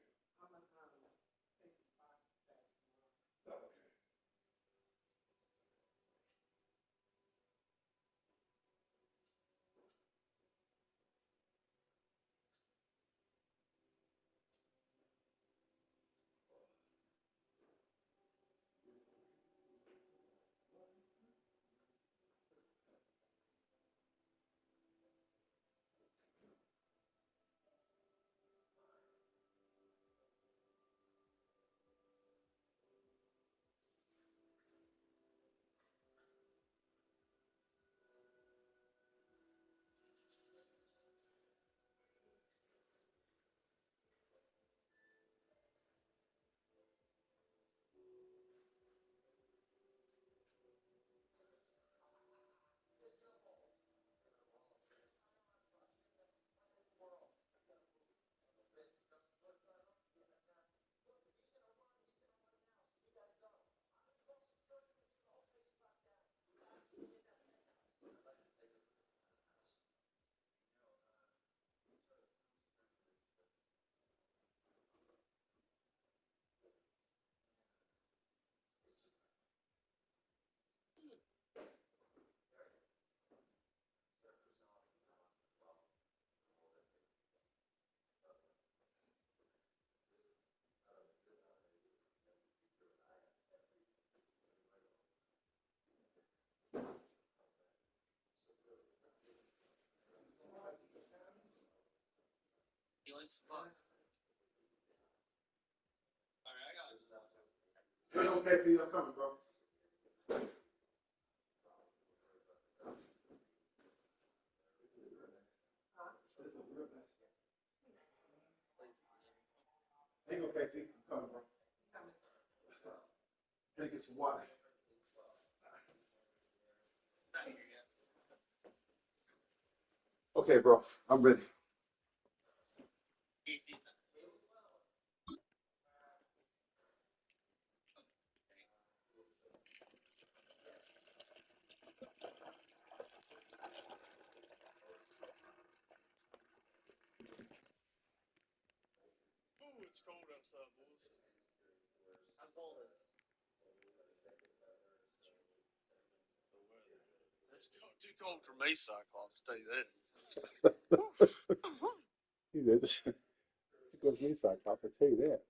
Casey, I'm coming, bro. Hang on, Casey. I'm coming, bro. Gonna get some water. Okay, bro. I'm ready. Ooh, it's cold outside, boys. How cold is it? The weather. It's too cold for me, Cyclops. Tell you that. He did. It goes me, Cyclops. I tell you that.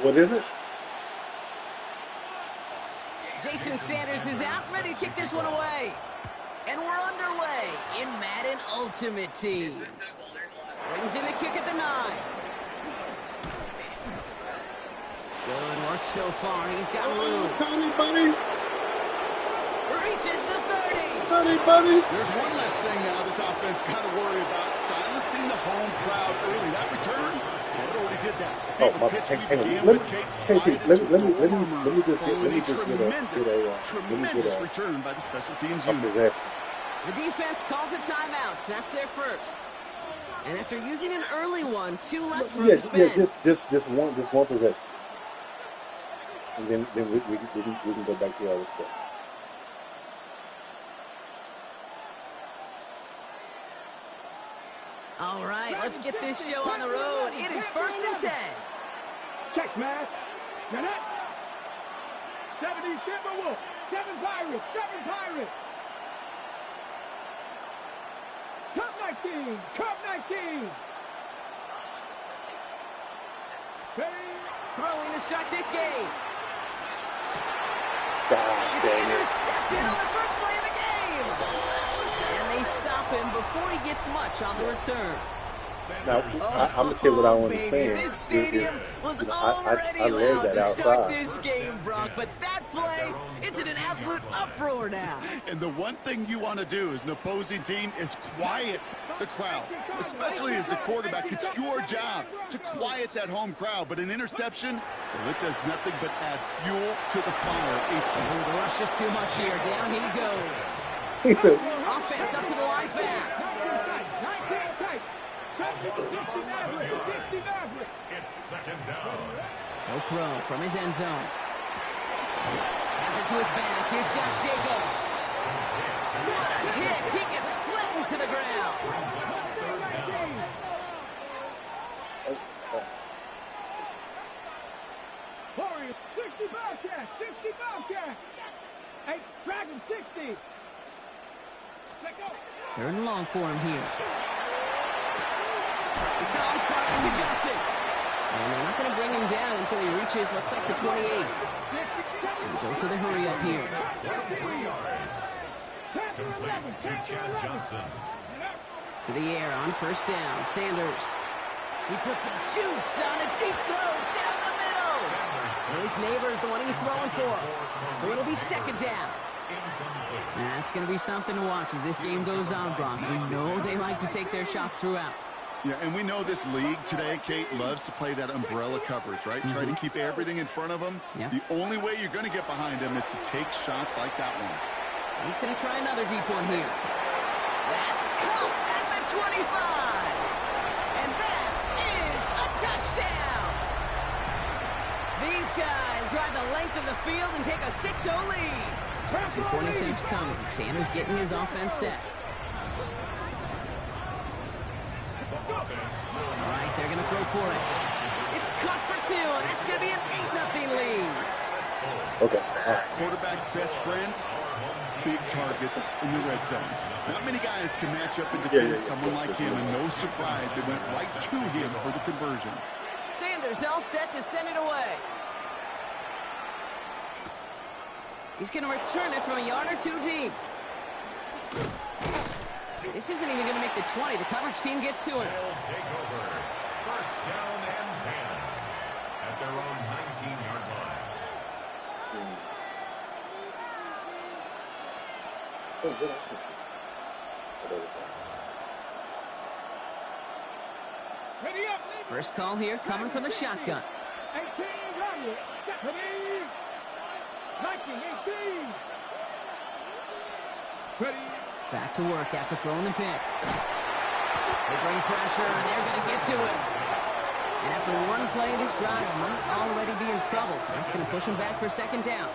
What is it? Jason Sanders is out, ready to kick this one away. And we're underway in Madden Ultimate Team. Brings in the kick at the 9. Good work so far. He's got room. Tony, buddy. Reaches the 30. Buddy. There's one less thing now this offense got to worry about, silencing the home crowd early. That return, It already did that. Oh, The my, pitch hang, we hang on. began Let with me, Kate's Casey, glided to let me just get, following a get tremendous return by the special teams a unit. possession. The defense calls a timeout. That's their first. And after using an early one, 2 left for him to spend. Just one possession, and then we can go back to all this stuff. All right, let's get this show on the road. It is 1st and 10. Check, man. Now that 70 Timberwolves, 7 Pirates, 7 Pirates. Cup 19, Cup 19. Throwing to start this game. God It's dang it. intercepted on the first play of the game. And they stop him before he gets much on the return. Now, I'm gonna tell you what I want to baby, say. this stadium was already I love loud that to start outside. this game, Brock, but that play, it's in an absolute uproar now. And the one thing you want to do as an opposing team is quiet the crowd. Especially as a quarterback, it's your job to quiet that home crowd. But an interception, well, it does nothing but add fuel to the fire. Oh, the rush is too much here. Down he goes. He said, Offense up to the line fast. It's second down. No throw from his end zone. Has it to his back. Here's Josh Jacobs. What a hit. He gets flattened to the ground. Warriors, 60 Bobcats, 60 Bobcats. 8, Dragon 60. Let go. 3rd and long for him here. It's on target to Johnson. And they're not going to bring him down until he reaches, looks like the 28. And goes to the hurry up here. 3 yards. Complete to Chad Johnson. To the air on 1st down. Sanders. He puts some juice on a deep throw down the middle. Malik Neighbors the one he was throwing for. So it'll be 2nd down. That's going to be something to watch as this game goes on, Brock. We know they like to take their shots throughout. Yeah, and we know this league today, Kate, loves to play that umbrella coverage, right? Try to keep everything in front of them. Yep. The only way you're going to get behind them is to take shots like that one. He's going to try another deep one here. That's caught at the 25. And that is a touchdown. These guys drive the length of the field and take a 6-0 lead. 2-point attempt coming. Sanders getting his offense set. All right, they're going to throw for it. It's caught for 2, and that's going to be an 8-0 lead. okay. Quarterback's best friend, big targets in the red zone. Not many guys can match up and defend someone like him, and no surprise, it went right to him for the conversion. Sanders all set to send it away. He's going to return it from a yard or 2 deep. This isn't even going to make the 20. The coverage team gets to him. They'll take over. 1st down and 10 at their own 19-yard line. Ready up. First call here coming from the shotgun. 18, Rodney. Ready. 19, 18. Ready. Back to work after throwing the pick. They bring pressure, and they're going to get to him. And after one play, this drive might already be in trouble. That's going to push him back for 2nd down.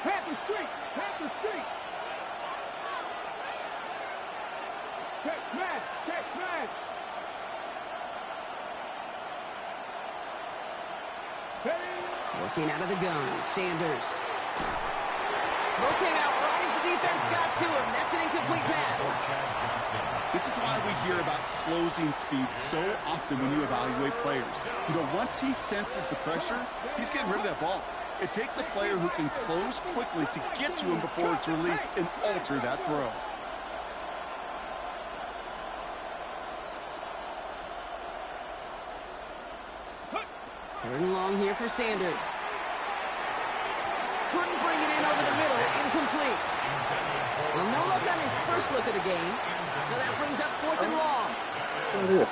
Panther Street. Panther Street. Check smash. Check smash. Working out of the gun, Sanders. Throw came out right as the defense got to him. That's an incomplete pass. This is why we hear about closing speed so often when you evaluate players. You know, once he senses the pressure, he's getting rid of that ball. It takes a player who can close quickly to get to him before it's released and alter that throw. Third and long here for Sanders. Couldn't bring it in over the middle. Incomplete. Well, no luck on his first look of the game. So that brings up 4th and long. There it is.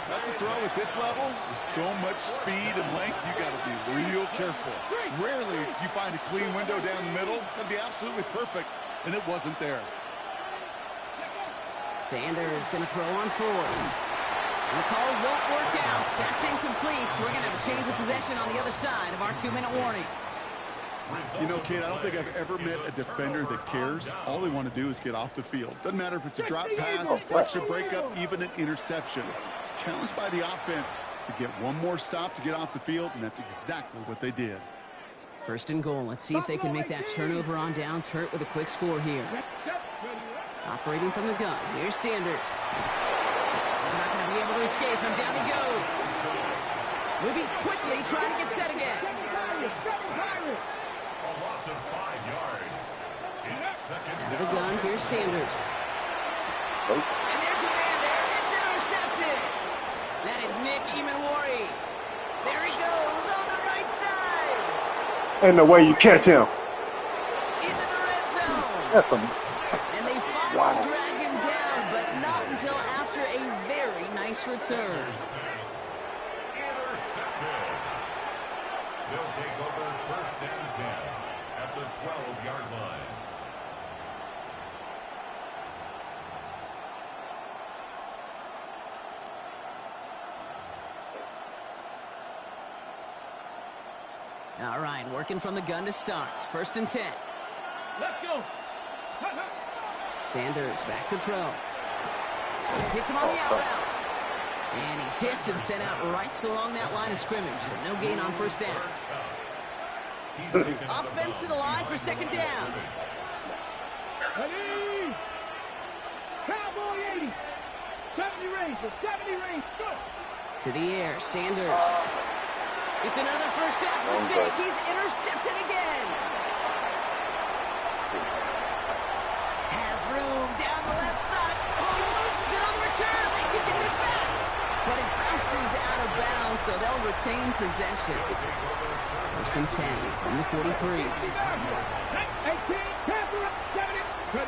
That's a throw at this level. With so much speed and length, you got to be real careful. Rarely do you find a clean window down the middle. That'd be absolutely perfect, and it wasn't there. Sanders going to throw on 4th. And the call won't work out. That's incomplete. We're going to have a change of possession on the other side of our 2-minute warning. You know, kid, I don't think I've ever met a defender that cares. All they want to do is get off the field. Doesn't matter if it's a drop pass, deflection, breakup, even an interception. Challenged by the offense to get one more stop to get off the field, and that's exactly what they did. 1st and goal. Let's see if they can make that turnover on downs hurt with a quick score here. Operating from the gun. Here's Sanders. He's not going to be able to escape, and down he goes. Moving quickly, trying to get set again. A loss of 5 yards. It's second Into the down. gun. Here's Sanders. And there's a man there. It's intercepted. That is Nick Emanwari. There he goes on the right side. Ain't no way you catch him. Into the red zone. That's some. And they finally drag him down, but not until after a very nice return. Intercepted. They'll take over 1st and 10 at the 12-yard line. All right, working from the gun to start. 1st and 10. Let's go. Sanders back to throw. Hits him on the out route. And he's hit and sent out right along that line of scrimmage. So no gain on 1st down. Offense to the line for 2nd down. Ready. Cowboy 80. 70 Rangers. 70 Rangers. Go. To the air, Sanders. It's another first half mistake. He's intercepted again. Has room down the left side. Oh, he loses it on the return. They can get this back. But it bounces out of bounds, so they'll retain possession. 1st and 10 from the 43. 18. Pass it up. 70.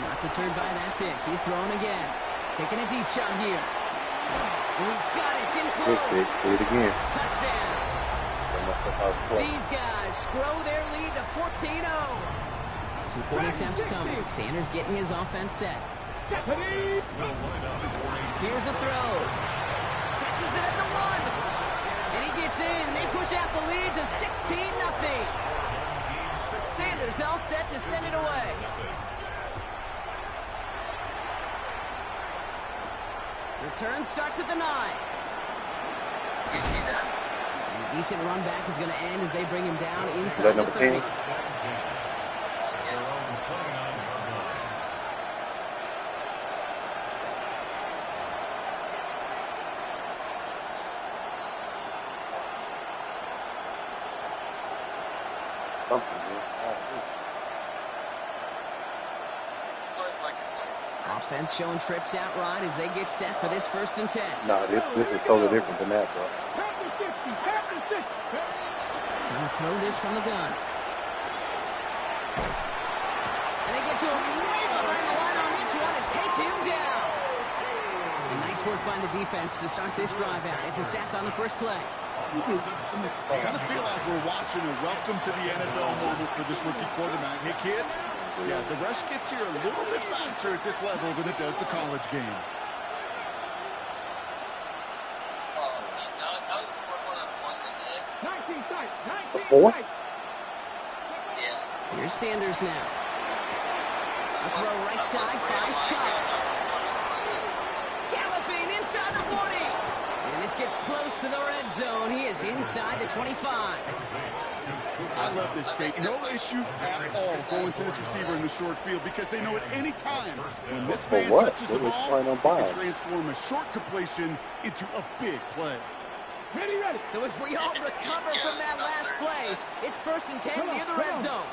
Not deterred by that pick. He's throwing again. Taking a deep shot here. Oh, he's got it. It's in close. Do it again. Touchdown. These guys grow their lead to 14-0. 2-point attempt coming. Sanders getting his offense set. Here's a throw. Catches it at the 1. And he gets in. They push out the lead to 16-0. Sanders all set to send it away. Return starts at the 9. And a decent run back is going to end as they bring him down inside the 30. Offense showing trips out right as they get set for this 1st and 10. No, this is totally different than that, bro. Trying to throw this from the gun. And they get to him way behind the line on this one and take him down. And nice work by the defense to start this drive out. It's a sack on the first play. I kind of feel like we're watching a welcome to the NFL moment for this rookie quarterback. Hey, kid, yeah, the rush gets here a little bit faster at this level than it does the college game. Four? Here's Sanders now. A throw right side, finds Cobb. Galloping inside the 40. And this gets close to the red zone. He is inside the 25. I love this, Kate. No issues at all going to this receiver in the short field because they know at any time when this man touches the ball, he can transform a short completion into a big play. Ready. So as we all recover from that last play, it's 1st and 10 near the red zone.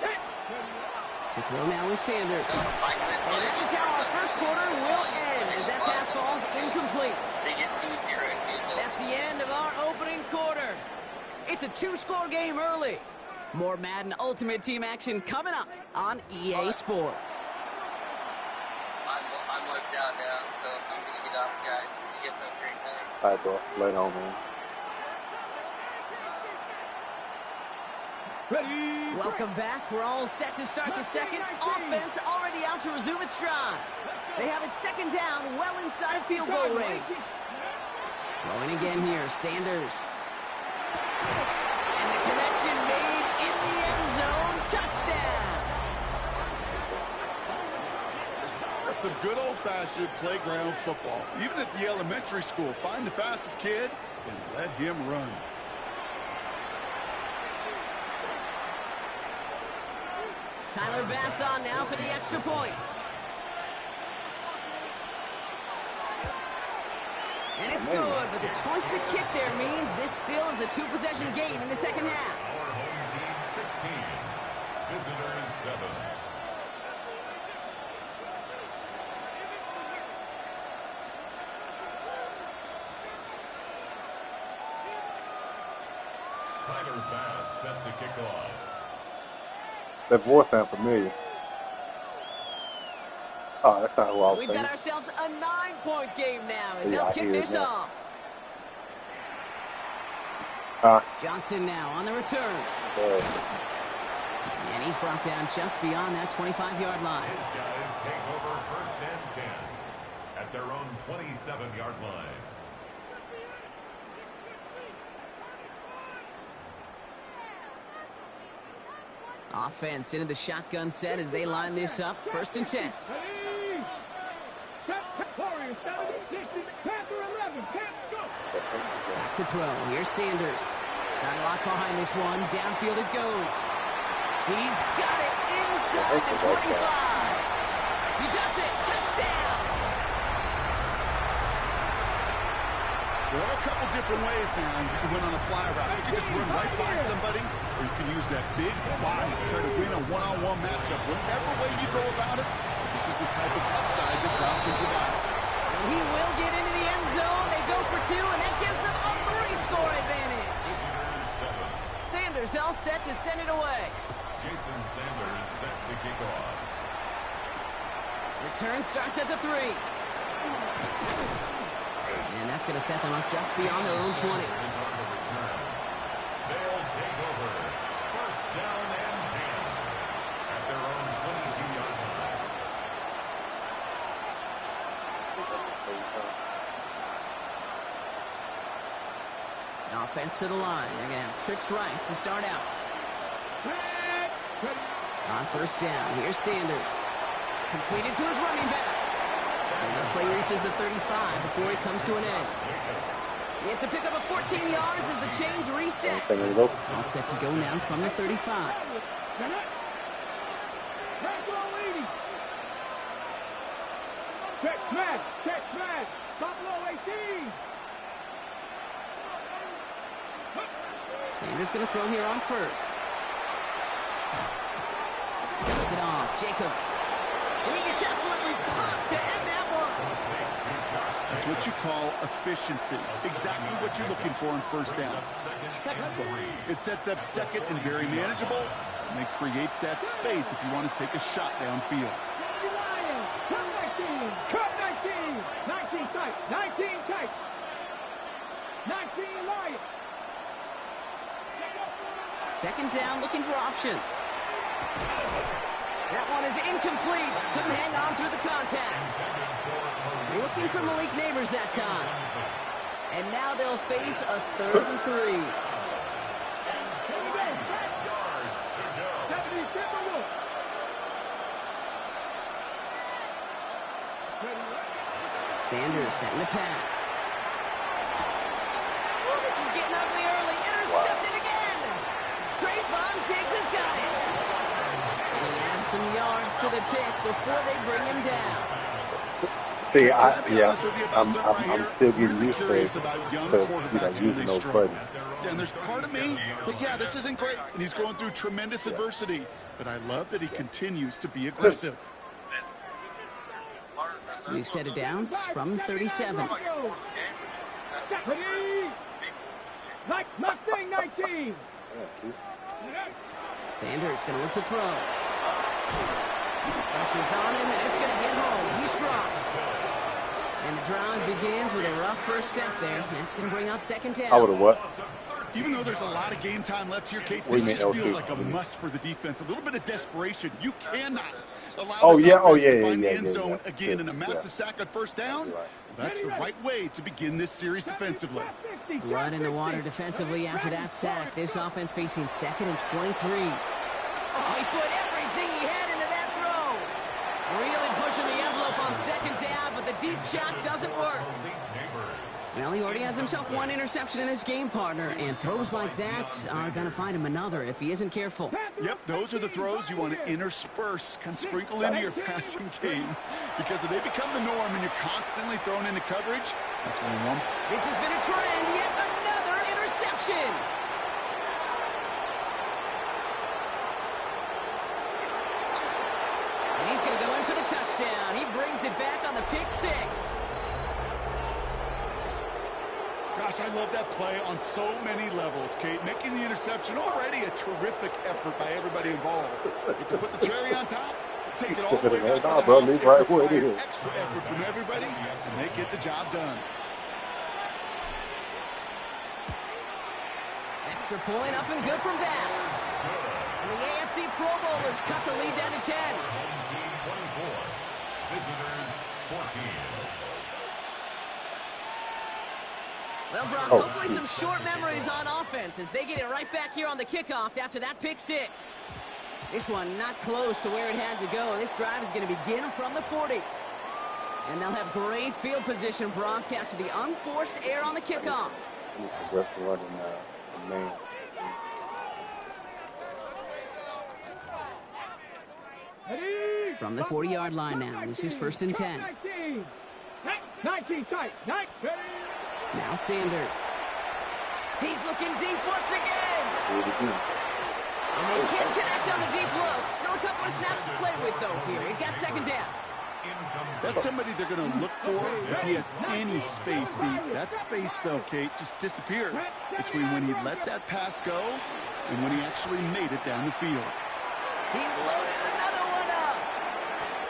To throw now is Sanders. And that is how our first quarter will end as that pass falls incomplete. That's the end of our opening quarter. It's a 2-score game early. More Madden Ultimate Team action coming up on EA Sports. I'm locked out now, so I'm going to get off, guys. You guys have a great night. All right, bro. Later on, man. Ready. Welcome back. We're all set to start the second. Offense already out to resume its drive. They have it second down, well inside of field goal range. Throwing again here, Sanders. And the connection made in the end zone. Touchdown. That's some good old-fashioned playground football. Even at the elementary school, find the fastest kid and let him run. Tyler Bass on now for the extra point. And it's good, but the choice to kick there means this still is a 2-possession game in the second half. Our home team 16, visitors 7. Tyler Bass set to kick off. That voice sounds familiar. Oh, that's not who I was We've thinking. got ourselves a 9-point game now as Yeah, they'll I kick hear it this now. off. Johnson now on the return. Good. And he's brought down just beyond that 25-yard line. His guys take over first and 10 at their own 27-yard line. Offense into the shotgun set as they line this up. First and 10. Ready. Set. Warriors 70, 60. Panther 11. Can't go. Back to throw. Here's Sanders. Got a lock behind this one. Downfield it goes. He's got it inside the 25. He does it. Touchdown. There are a couple different ways now you can win on a fly route. You can just run right by somebody, or you can use that big body to try to win a one-on-one matchup. Whatever way you go about it, this is the type of upside this route can provide. And he will get into the end zone. They go for 2, and that gives them a 3-score advantage. Sanders all set to send it away. Jason Sanders set to kick off. Return starts at the 3. And that's going to set them up just beyond their own 20. Is on the return. They'll take over first down and 10 at their own 22-yard line. Offense to the line. They're going to have trips right to start out. On first down, here's Sanders. Completed to his running back. And this play reaches the 35 before it comes to an end. It's a pickup of 14 yards as the chains reset. All set to go now from the 35. Check smash. Check smash. Stop low 18. Sanders going to throw here on first. Gets it off. Jacobs. And he gets absolutely popped to end that one. That's what you call efficiency. Exactly what you're looking for in first down. Textbook. It sets up second and very manageable, and it creates that space if you want to take a shot downfield. Cut 19. Cut 19. 19 tight. 19 tight. 19 Lions. Second down, looking for options. That one is incomplete. Couldn't hang on through the contact. Looking for Malik Neighbors that time. And now they'll face a 3rd and 3. Sanders setting the pass. Oh, this is getting ugly early. Intercepted again. Trayvon Diggs has got it. And he adds some yards to the pick before they bring him down. See, I'm still getting used to using those buttons. Yeah, and there's part of me, but yeah, this isn't great. And he's going through tremendous adversity. But I love that he continues to be aggressive. We've set it downs from 37. Mustang 19. Sanders going to look to throw. Pressure's on him, and it's going to get home. He's dropped. And the drive begins with a rough first step there. That's going to bring up second down. I would have what? Even though there's a lot of game time left here, Kate, this just feels like a must for the defense. A little bit of desperation. You cannot allow this offense to find the end zone again in a massive sack on first down. That's the right way to begin this series defensively. Blood in the water defensively after that sack. This offense facing 2nd and 23. Oh, he put everything he had into that throw. Really pushing the envelope on second down, but the deep shot doesn't work. Well, he already has himself one interception in this game, partner, and throws like that are going to find him another if he isn't careful. Yep, those are the throws you want to intersperse, kind of sprinkle into your passing game, because if they become the norm and you're constantly thrown into coverage, that's one of them. This has been a trend, yet another interception. And he's going to go in for the touchdown. He brings it back on the pick six. Gosh, I love that play on so many levels, Kate. Making the interception already a terrific effort by everybody involved. But to put the cherry on top, to take it all the way back to the house, it required extra effort from everybody, and they get the job done. Extra point up and good from Bass. And the AFC Pro Bowlers cut the lead down to 10. Home team 24, visitors 14. Well, Brock, hopefully some short memories on offense as they get it right back here on the kickoff after that pick six. This one not close to where it had to go. This drive is going to begin from the 40. And they'll have great field position, Brock, after the unforced error on the kickoff. This is rough running, man. From the 40-yard line now. This is 1st and 10. 19 tight. Now Sanders. He's looking deep once again. And they can't connect on the deep look. Still a couple of snaps to play with, though, here. It got second down. That's somebody they're going to look for if he has any space deep. That space, though, Kate, just disappeared between when he let that pass go and when he actually made it down the field. He's loaded another one up.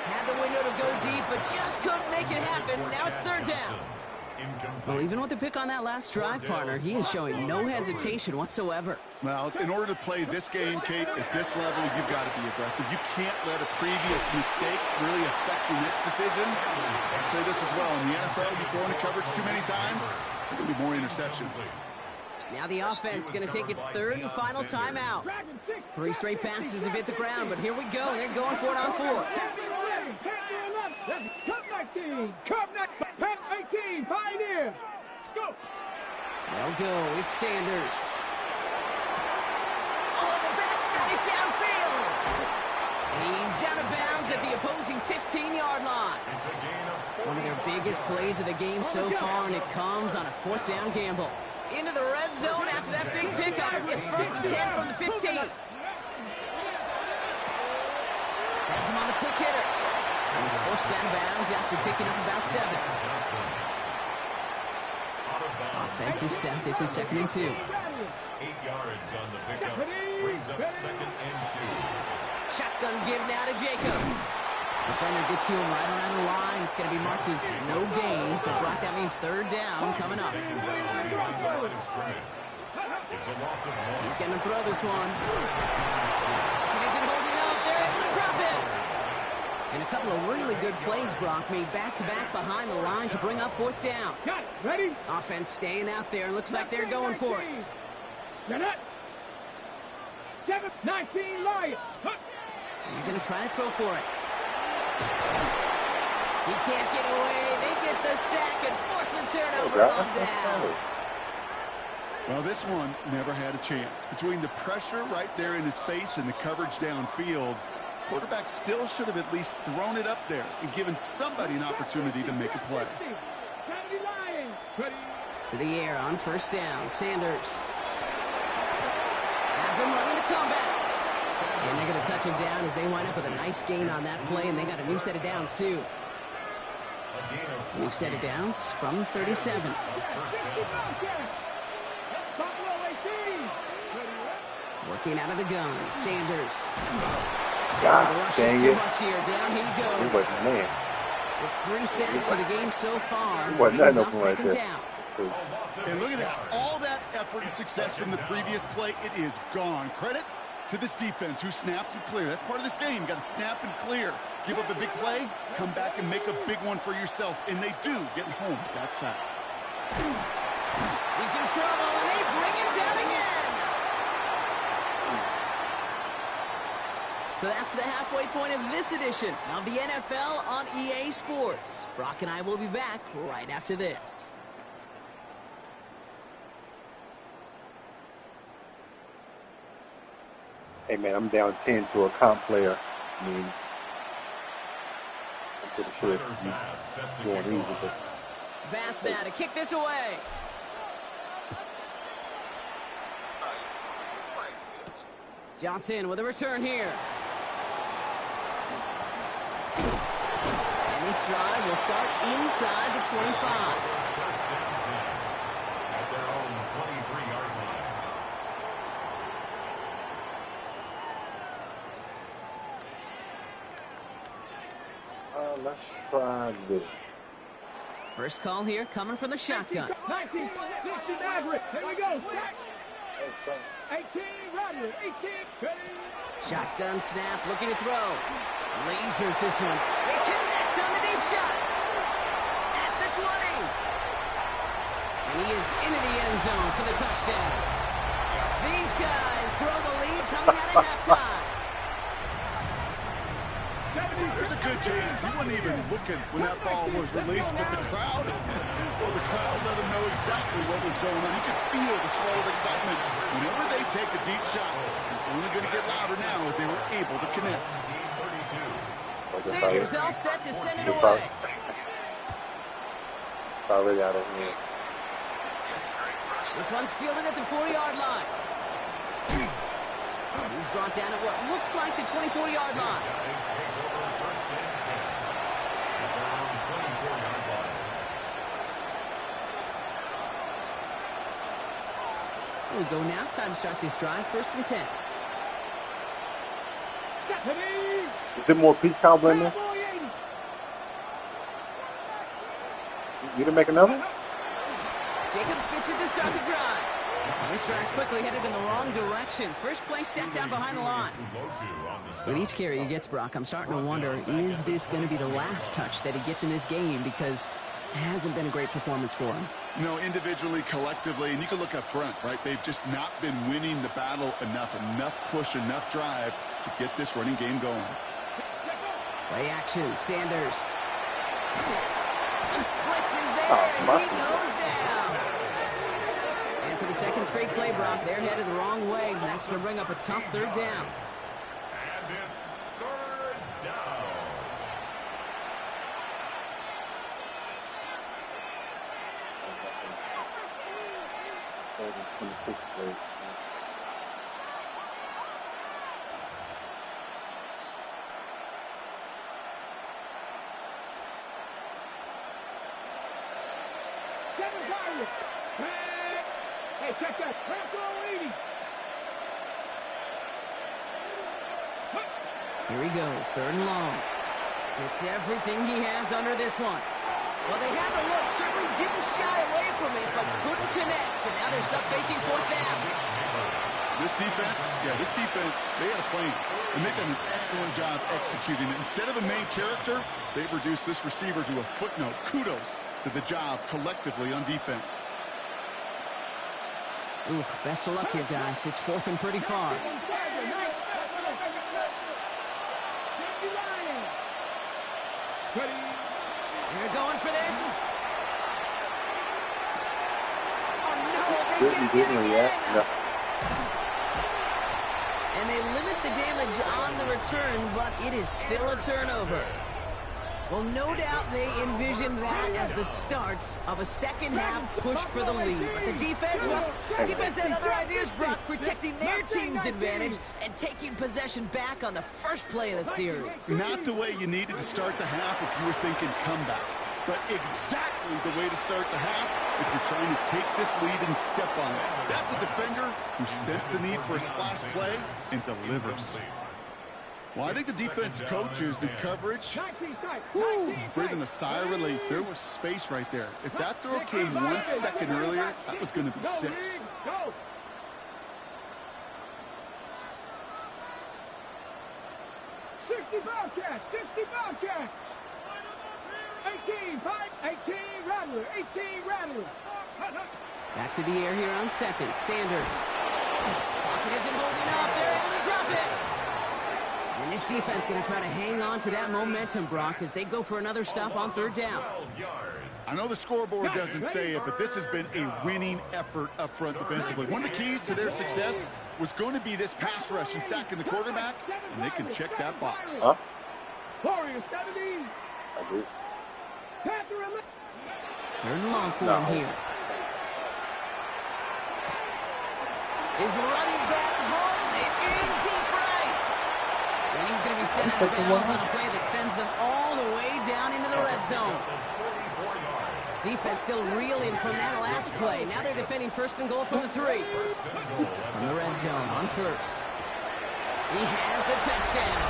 Had the window to go deep, but just couldn't make it happen. Now it's 3rd down. Well, even with the pick on that last drive, partner, he is showing no hesitation whatsoever. Well, in order to play this game, Kate, at this level, you've got to be aggressive. You can't let a previous mistake really affect your next decision. I say this as well. In the NFL, you throw into coverage too many times, there's going to be more interceptions. Now the offense is going to take its 3rd and final timeout. 3 straight passes have hit the ground, but here we go. They're going for it on 4. Cup 18, Pioneer. Go. They'll go. It's Sanders. Oh, the back's got it downfield. He's out of bounds at the opposing 15-yard line. One of their biggest plays of the game so far, and it comes on a 4th down gamble. Into the red zone after that big pickup. It's 1st and 10 from the 15. Has him on the quick hitter. And he's forced out of bounds after picking up about 7. Offense is set. This is 2nd and 2. 8 yards on the pickup. Brings up 2nd and 2. Shotgun give now to Jacob. Defender gets to him right around the line. It's going to be marked as no gain. So, Brock, that means 3rd down coming up. He's getting to throw this one. He isn't holding up. They're able to drop it. And a couple of really good plays, Brock, made back-to-back behind the line to bring up 4th down. Got it. Ready? Offense staying out there. Looks like they're going for it. Get it. 7-19 Lions. He's going to try to throw for it. He can't get away. They get the sack and force a turnover on down. Well, this one never had a chance. Between the pressure right there in his face and the coverage downfield, quarterback still should have at least thrown it up there and given somebody an opportunity to make a play. To the air on 1st down. Sanders has him running the comeback. And they're going to touch him down as they wind up with a nice gain on that play, and they got a new set of downs, too. New set of downs from 37. Working out of the gun, Sanders. God The rush dang is too it. much here. Down he He goes. wasn't man. It's 3 sacks for the game so far. He wasn't Brings nothing up right second there. down. And look at that. All that effort and success from the previous play, it is gone. Credit to this defense who snapped and cleared. That's part of this game. You got to snap and clear. Give up a big play, come back and make a big one for yourself. And they do, getting home that sack. He's in trouble, and they bring him down again. So that's the halfway point of this edition of the NFL on EA Sports. Brock and I will be back right after this. Hey, man, I'm down 10 to a comp player. I mean, I'm pretty sure it's going easy, but Bass now to kick this away. Johnson with a return here. And this drive will start inside the 25. First down 10 at their own 23-yard line. let's try this. First call here coming from the shotgun. 19, 60 Maverick. Here we go. 18, Roderick. 18, 20. Shotgun snap, looking to throw. Lasers this one. They connect on the deep shot. At the 20. And he is into the end zone for the touchdown. These guys grow the lead coming out of halftime. There's a good chance he wasn't even looking when that ball was released, but the crowd, well, the crowd let him know exactly what was going on. He could feel the swell of excitement. Whenever they take a deep shot, it's only going to get louder now as they were able to connect. Sanders all set to send it away. It's already out of hand. This one's fielded at the 40-yard line. He's brought down at what looks like the 24-yard line. Here we go now. Time to start this drive. 1st and 10. Is there more peace cowboy in there? You didn't make another? Jacobs gets it to start the drive. This drive's quickly headed in the wrong direction. First play set down behind the line. With each carry he gets, Brock, I'm starting to wonder, is this going to be the last touch that he gets in this game? Because it hasn't been a great performance for him. You know, individually, collectively, and you can look up front, right? They've just not been winning the battle enough push, enough drive to get this running game going. Play action, Sanders. Blitz is there, and he goes down. And for the second straight play, Brock, they're headed the wrong way. And that's going to bring up a tough 3rd down. And it's 3rd down. Hey, check that. Here he goes, 3rd and long. It's everything he has under this one. Well, they had the look, certainly didn't shy away from it, but couldn't connect. And now they're stuck facing 4th down. This defense, they had a plan. And they've done an excellent job executing it. Instead of a main character, they've reduced this receiver to a footnote. Kudos to the job collectively on defense. Oof, best of luck here, guys. It's 4th and pretty far. They're going for this. Oh, no, they get it again. And they limit the damage on the return, but it is still a turnover. Well, no doubt they envision that as the start of a second-half push for the lead. But the defense, well, defense had other ideas, Brock, protecting their team's advantage and taking possession back on the first play of the series. Not the way you needed to start the half if you were thinking comeback. but exactly the way to start the half if you're trying to take this lead and step on it. That's a defender who sensed the need for a splash play and delivers. Well, I think the defense coaches in coverage, breathing a sigh of relief. There was space right there. If that throw came 1 second earlier, that was going to be 6. Go. 60 Bobcats, 60 Bobcats. 18 Rattler, 18 Rattler. Back to the air here on second. Sanders. Pocket isn't holding up. They're able to drop it. And this defense going to try to hang on to that momentum, Brock, as they go for another stop on third down. I know the scoreboard doesn't say it, but this has been a winning effort up front defensively. One of the keys to their success was going to be this pass rush and sacking the quarterback, and they can check that box. Huh? Warriors 70. I do. Panther 11. Third and long for him here. His running back hauls it in deep right. And he's going to be sent out of bounds on a play that sends them all the way down into the red zone. Defense still reeling from that last play. Now they're defending first and goal from the 3. From the red zone on first. He has the touchdown.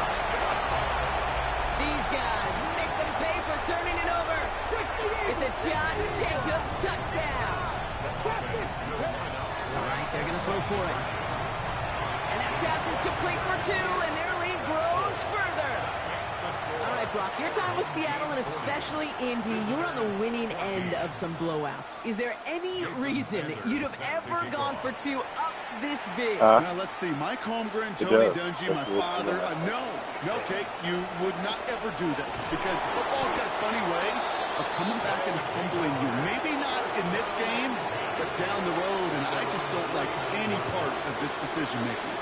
These guys make them pay for turning it over. It's a Josh Jacobs touchdown. All right, they're going to throw for it. And that pass is complete for 2, and their lead grows further. All right, Brock, your time with Seattle, and especially Indy, you were on the winning end of some blowouts. Is there any reason you'd have ever gone for 2 up this big? Now, let's see. Mike Holmgren, Tony Dungy, my father. No, Kate, you would not ever do this because football's got a funny way of coming back and humbling you. Maybe not in this game, but down the road, and I just don't like any part of this decision-making.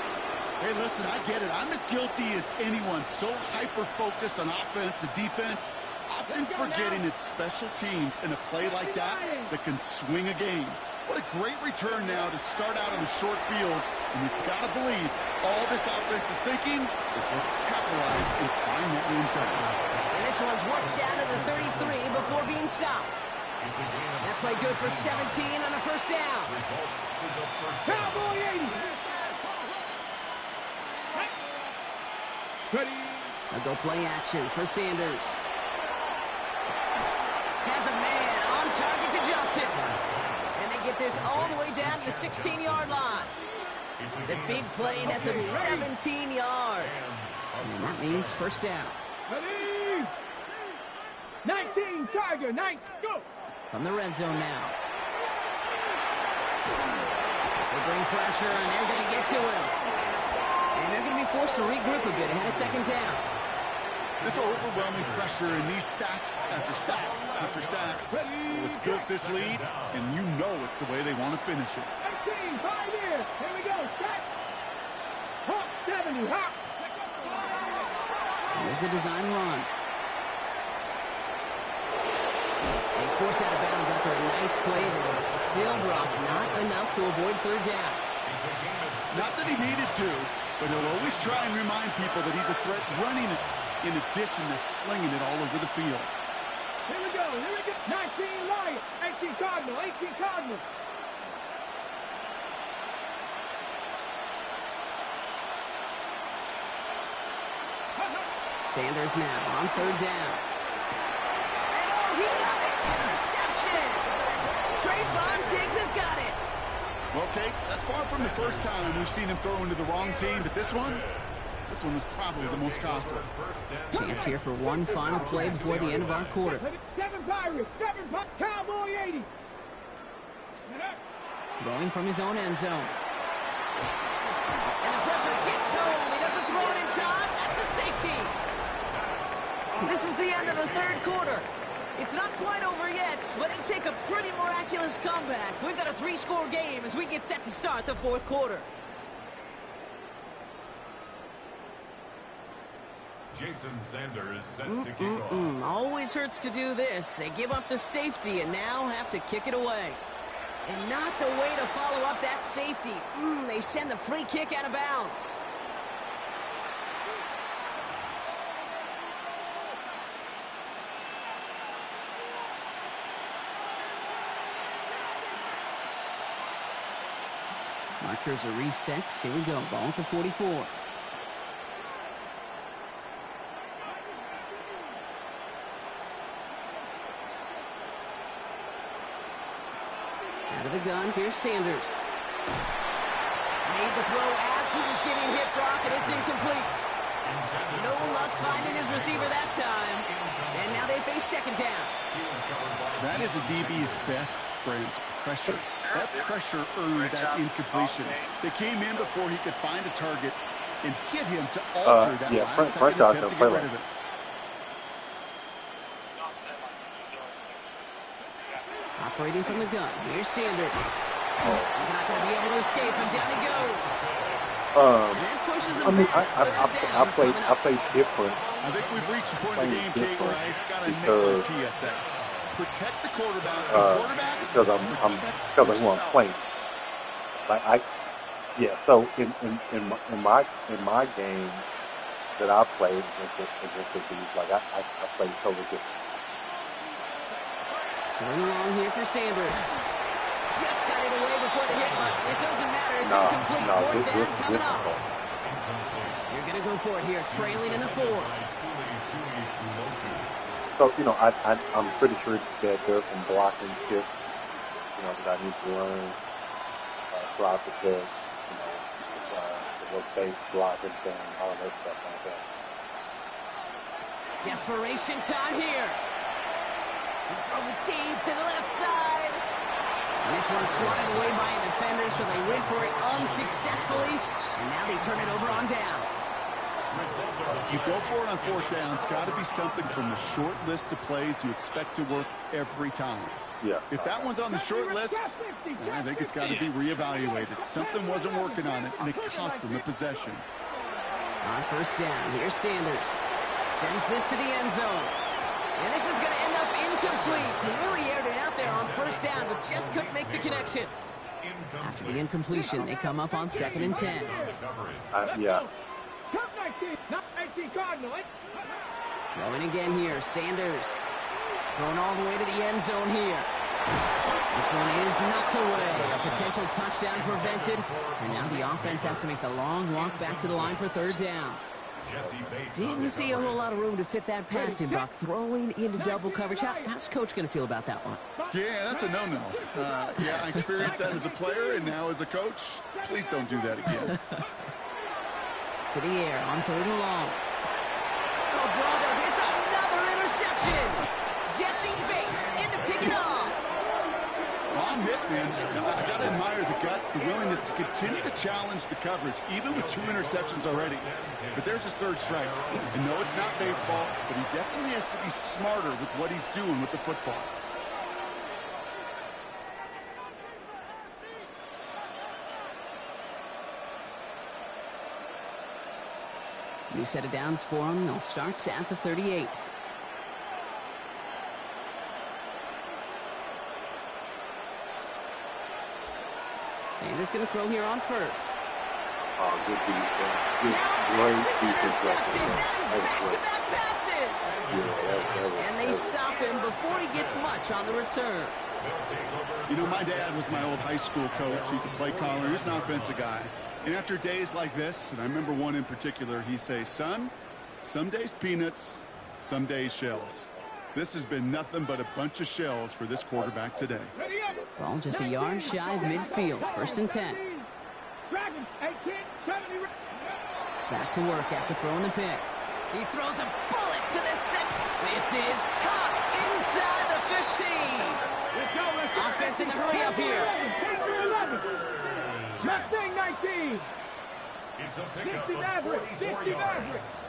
Hey, listen, I get it. I'm as guilty as anyone. So hyper-focused on offense and defense, often forgetting it's special teams in a play like that can swing a game. What a great return now to start out on a short field, and you've got to believe all this offense is thinking is let's capitalize and find that inside. And this one's worked down to the 33 before being stopped. That play good for 17 on a first down. Cowboy 80. Ready. They'll go play action for Sanders. Has a man on target to Johnson. And they get this all the way down to the 16-yard line. The big play nets him 17 yards. And that means first down. Ready. 19 Tiger, 9, go. From the red zone now. They bring pressure, and they're going to get to him. And they're going to be forced to regroup a bit ahead of second down. This overwhelming pressure and these sacks after sacks after sacks. Well, it's built this lead, and you know it's the way they want to finish it. 18, 5 here. Here we go. Set. Hop, 70, hop. Here's a design run. He's forced out of bounds after a nice play there, but still dropped not enough to avoid third down. Not that he needed to, but he'll always try and remind people that he's a threat running it in addition to slinging it all over the field. Here we go. 19 Lion, 18 Cardinal, 18 Cardinal. Sanders now on third down. And oh, he got it! Interception! Trayvon Diggs has got it! Well, Kate, that's far from the first time we've seen him throw into the wrong team, but this one was probably the most costly. Chance here for one final play before the end of our quarter. 7 Pirates, 7 Cowboy 80. Throwing from his own end zone. And the pressure gets home. He doesn't throw it in time. That's a safety. This is the end of the third quarter. It's not quite over yet, but it'd take a pretty miraculous comeback. We've got a 3-score game as we get set to start the fourth quarter. Jason Sanders set to kick off. Always hurts to do this. They give up the safety and now have to kick it away. And not the way to follow up that safety. They send the free kick out of bounds. Markers are reset. Here we go. Ball at the 44. Out of the gun, here's Sanders. Made the throw as he was getting hit, Brock, and it's incomplete. No luck finding his receiver that time. And now they face second down. That is a DB's best friend, pressure. That pressure earned that incompletion. They came in before he could find a target and hit him to alter that last second attempt to get rid of it. Operating from the gun. Here's Sanders. He's not going to be able to escape, and down he goes. I mean, I played different. I think we've reached the point of the game, Kate, where I got to make my PSA. Protect the quarterback. Because I'm playing. Like So in my game that I played against the dudes, like I played totally different. Going along here for Sanders. Just got it away before the hit, but it doesn't matter. It's incomplete. Fourth down coming up. You're going to go for it here, trailing in the fourth. So, I'm pretty sure that there's some blocking tips, that I need to learn. Slide protect, the little base blocking thing, all of that stuff like that. Desperation time here. He's throwing deep to the left side. And this one's swatted away by a defender, so they went for it unsuccessfully. And now they turn it over on downs. You go for it on fourth down. It's got to be something from the short list of plays you expect to work every time. Yeah. If that one's on the short list, I think it's got to be reevaluated. Something wasn't working on it, and it cost them the possession. On first down, here's Sanders. Sends this to the end zone. And this is going to end up incomplete. He really aired it out there on first down, but just couldn't make the connection. After the incompletion, they come up on 2nd and 10. Yeah. Throwing again here, Sanders. Thrown all the way to the end zone here. This one is knocked away. A potential touchdown prevented. And now the offense has to make the long walk back to the line for third down. Didn't see a whole lot of room to fit that passing block. Throwing into double coverage. How's Coach going to feel about that one? Yeah, that's a no-no. I experienced that as a player and now as a coach. Please don't do that again. To the air on 3rd and long. Oh, brother, it's another interception. Jesse Bates in to pick it off. Well, I'm it, man. I got to admire the guts, the willingness to continue to challenge the coverage, even with 2 interceptions already. But there's his 3rd strike. And no, it's not baseball, but he definitely has to be smarter with what he's doing with the football. New set of downs for him. They'll start at the 38. Sanders going to throw here on first. Oh, good defense. Great defense. That is back-to-back passes. Yeah, and they stop him before he gets much on the return. My dad was my old high school coach. He's a play caller. He's an offensive guy. And after days like this, and I remember one in particular, he'd say, son, some days peanuts, some days shells. This has been nothing but a bunch of shells for this quarterback today. Ball just a yard shy of midfield. 1st and 10. Back to work after throwing the pick. He throws a bullet to the center. This is caught inside the 15. Offense in the hurry up here. Mustang 19. It's a pickup of 44 yards.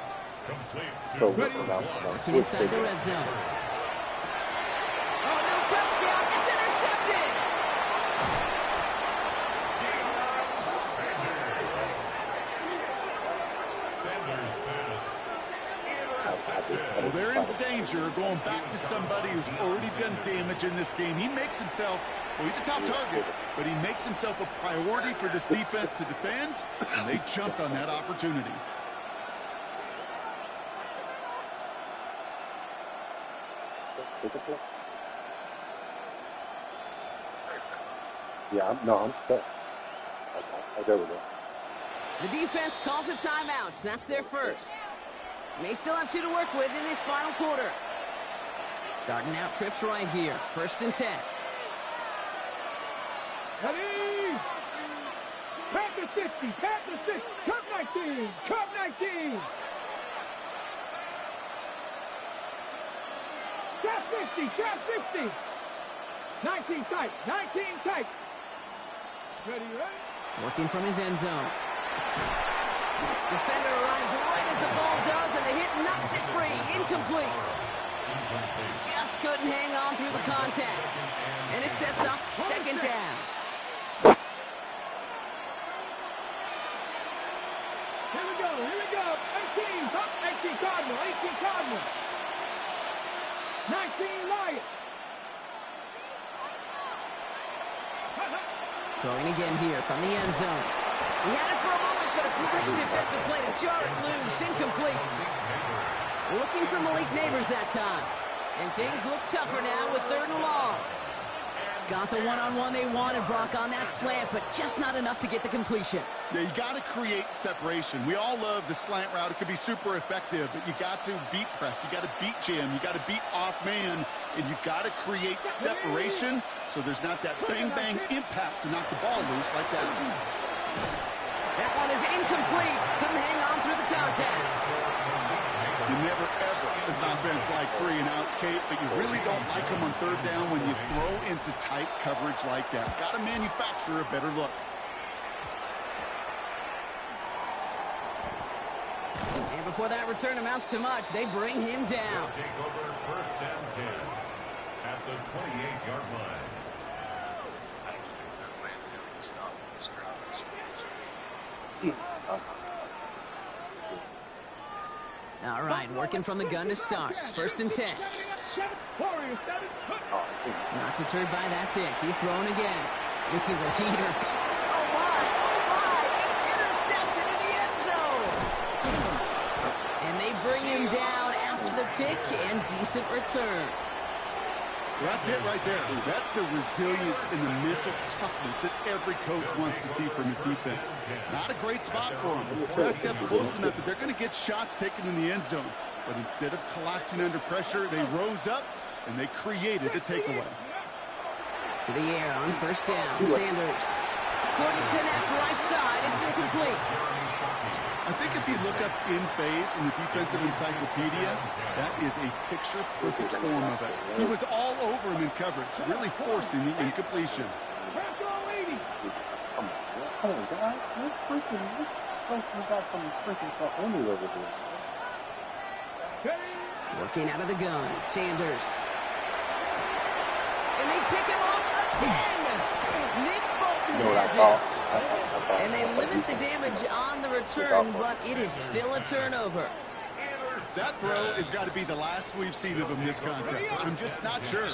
Complete. So, Working inside the red zone. Oh, no touchdown. It's intercepted. Sanders pass. Well, they're in danger going back to somebody who's already done damage in this game. He makes himself, well, he's a top target, but he makes himself a priority for this defense to defend, and they jumped on that opportunity. Yeah, I'm stuck. Oh, there we go. The defense calls a timeout. That's their first. May still have 2 to work with in this final quarter. Starting out trips right here. 1st and 10. Ready? Panther 60, Panther 60, Curve 19, Curve 19. Trap 50, Trap 50. 19 tight, 19 tight. Ready, ready? Working from his end zone. Defender arrives right as the ball does, and the hit knocks it free. Incomplete. Just couldn't hang on through the contact. And it sets up 2nd down. Here we go, here we go. 18, up, 18 Cardinal, 18 Cardinal. 19 Lions. Throwing again here from the end zone. He had it for a moment, but a great defensive play to jar it loose. Incomplete. Looking for Malik Neighbors that time. And things look tougher now with 3rd and long. Got the one-on-one they wanted, Brock, on that slant, but just not enough to get the completion. Yeah, you got to create separation. We all love the slant route. It could be super effective, but you got to beat press. You got to beat jam. You got to beat off man, and you got to create separation so there's not that bang-bang impact to knock the ball loose like that. That one is incomplete. Couldn't hang on through the contact. You never, ever, as an offense, like 3 and outs, Kate, but you really don't like them on 3rd down when you throw into tight coverage like that. Got to manufacture a better look. And before that return amounts to much, they bring him down. Take over 1st and 10 at the 28-yard line. All right, working from the gun to start. 1st and 10. Not deterred by that pick. He's throwing again. This is a heater. Oh, my. It's intercepted in the end zone. And they bring him down after the pick and decent return. So that's it right there. That's the resilience and the mental toughness that every coach wants to see from his defense. Not a great spot for them. Backed up close enough that they're going to get shots taken in the end zone. But instead of collapsing under pressure, they rose up and they created the takeaway. To the air on 1st down. Sanders. Couldn't connect right side. It's incomplete. I think if you look up in phase in the defensive encyclopedia, that is a picture-perfect form of it. He was all over him in coverage, really forcing the incompletion. Come on, guys. We got some freaking Fahumi over here. Working out of the gun. Sanders. And they pick him off again. Nick Bolton has it. And they limit the damage on the return, but it is still a turnover. That throw has got to be the last we've seen of him this contest. I'm just not sure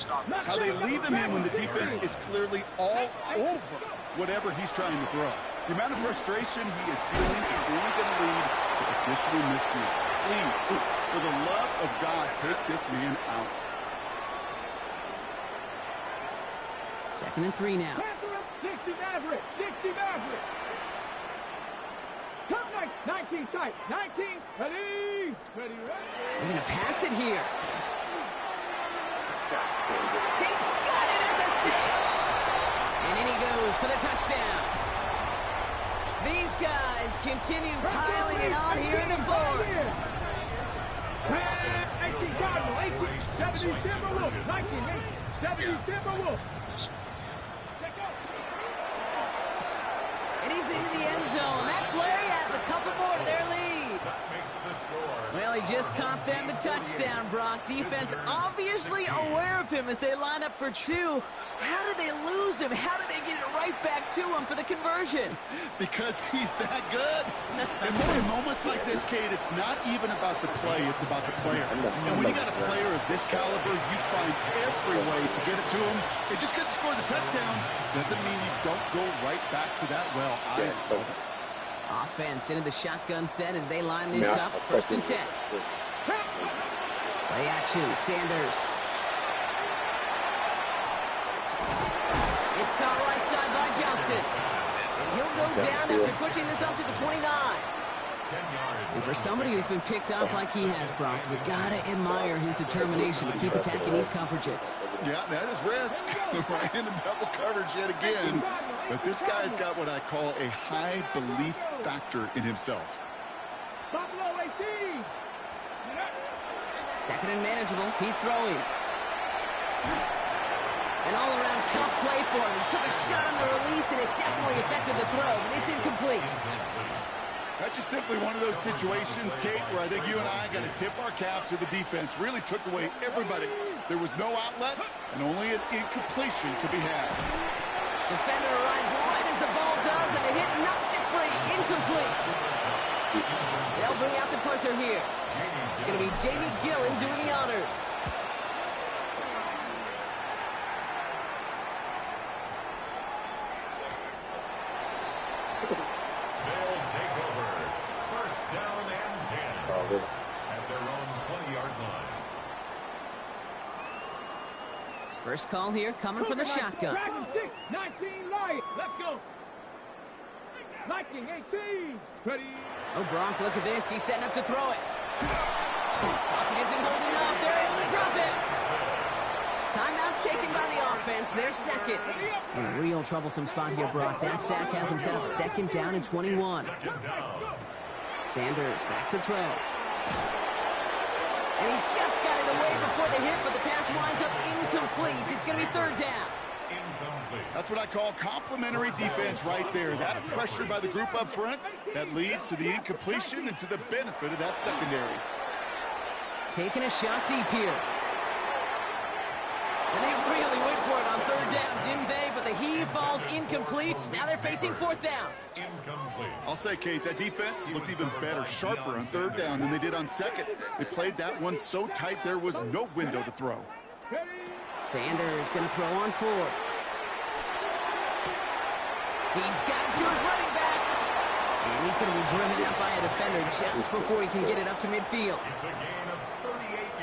how they leave him in when the defense is clearly all over whatever he's trying to throw. The amount of frustration he is feeling is only going to lead to additional miscues. Please, for the love of God, take this man out. 2nd and 3 now. 60 Maverick, 60 Maverick. 19 tight, 19, ready. They're going to pass it here. He's got it at the 6. And in he goes for the touchdown. These guys continue piling it on here in the 4th. 18 Cardinal, 18, 70 Timberwolves, 19, 70 Timberwolves. And he's into the end zone. That play adds a couple more to their lead. That makes the score. Well, he just caught them the touchdown, Brock. Defense obviously aware of him as they line up for 2. How did they lose him? How did they get it right back to him for the conversion? Because he's that good. And more in moments like this, Kate, it's not even about the play, it's about the player. And when you got a player of this caliber, you find every way to get it to him. And just because he scored the touchdown doesn't mean you don't go right back to that well. I love it. Offense into the shotgun set as they line this up. 1st and 10. Play action, Sanders. It's caught right side by Johnson. And he'll go down after pushing this up to the 29. And for somebody who's been picked off like he has, Brock, you gotta admire his determination to keep attacking these coverages. Yeah, that is risk. Right into double coverage yet again. But this guy's got what I call a high belief factor in himself. Buffalo 18. Second and manageable. He's throwing. An all-around tough play for him. He took a shot on the release, and it definitely affected the throw. It's incomplete. That's just simply one of those situations, Kate, where I think you and I got to tip our cap to the defense. Really took away everybody. There was no outlet, and only an incompletion could be had. Defender arrives right as the ball does, and the hit knocks it free. Incomplete. They'll bring out the punter here. It's going to be Jamie Gillen doing the honors. They'll take over. First down and 10 at their own 20-yard line. First call here coming from the shotgun. 19 Lions. Let's go. Viking 18. Ready. Oh, Brock, look at this. He's setting up to throw it. Pocket isn't holding up. They're able to drop it. Timeout taken by the offense. They're second. In a real troublesome spot here, Brock. That sack has him set up second down and 21. Sanders back to throw. And he just got it away before the hit, but the pass winds up incomplete. It's going to be third down. That's what I call complimentary defense right there. That pressure by the group up front, that leads to the incompletion and to the benefit of that secondary. Taking a shot deep here. And they really went for it on third down, didn't they? But the heave falls incomplete. Now they're facing fourth down. I'll say, Kate, that defense looked even better, sharper on third down than they did on second. They played that one so tight there was no window to throw. Sanders going to throw on fourth. He's got it to his running back. And he's going to be driven out by a defender just before he can get it up to midfield.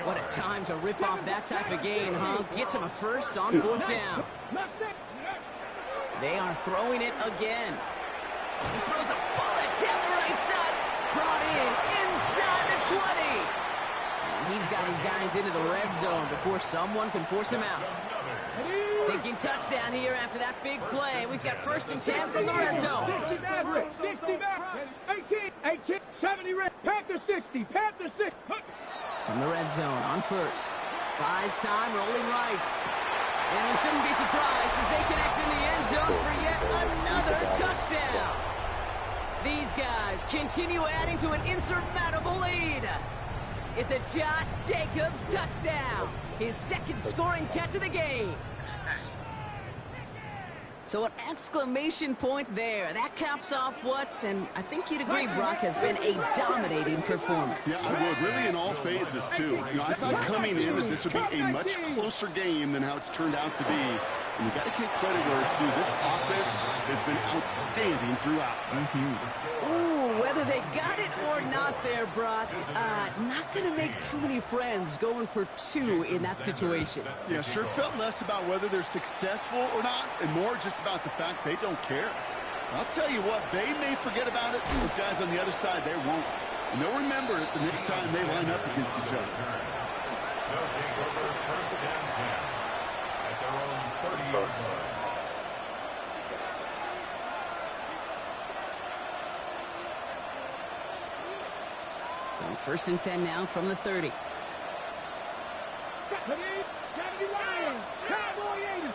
What a time to rip off that type of gain, huh? Gets him a first on fourth down. They are throwing it again. He throws a bullet down the right side. Brought in inside the 20. And he's got his guys into the red zone before someone can force him out. Thinking touchdown here after that big play. We've got first and 10 from the red zone. 60 back, 18, 70, Panther 60, Panther 60. From the red zone on first. Buys time, rolling right. And we shouldn't be surprised as they connect in the end zone for yet another touchdown. These guys continue adding to an insurmountable lead. It's a Josh Jacobs touchdown. His second scoring catch of the game. So an exclamation point there. That caps off what, and I think you'd agree, Brock, has been a dominating performance. Yeah, I would. Really in all phases, too. You know, I thought coming in that this would be a much closer game than how it's turned out to be. And you got to give credit where it's due. This offense has been outstanding throughout. Ooh, whether they got it or not there, Brock, not going to make too many friends going for two in that situation. Yeah, sure felt less about whether they're successful or not, and more just about the fact they don't care. I'll tell you what, they may forget about it. Those guys on the other side, they won't. And they'll remember it the next time they line up against each other. They'll take over first and 10 at their own 30-yard line. So first and 10 now from the 30. 70 Lions, Cowboy 80.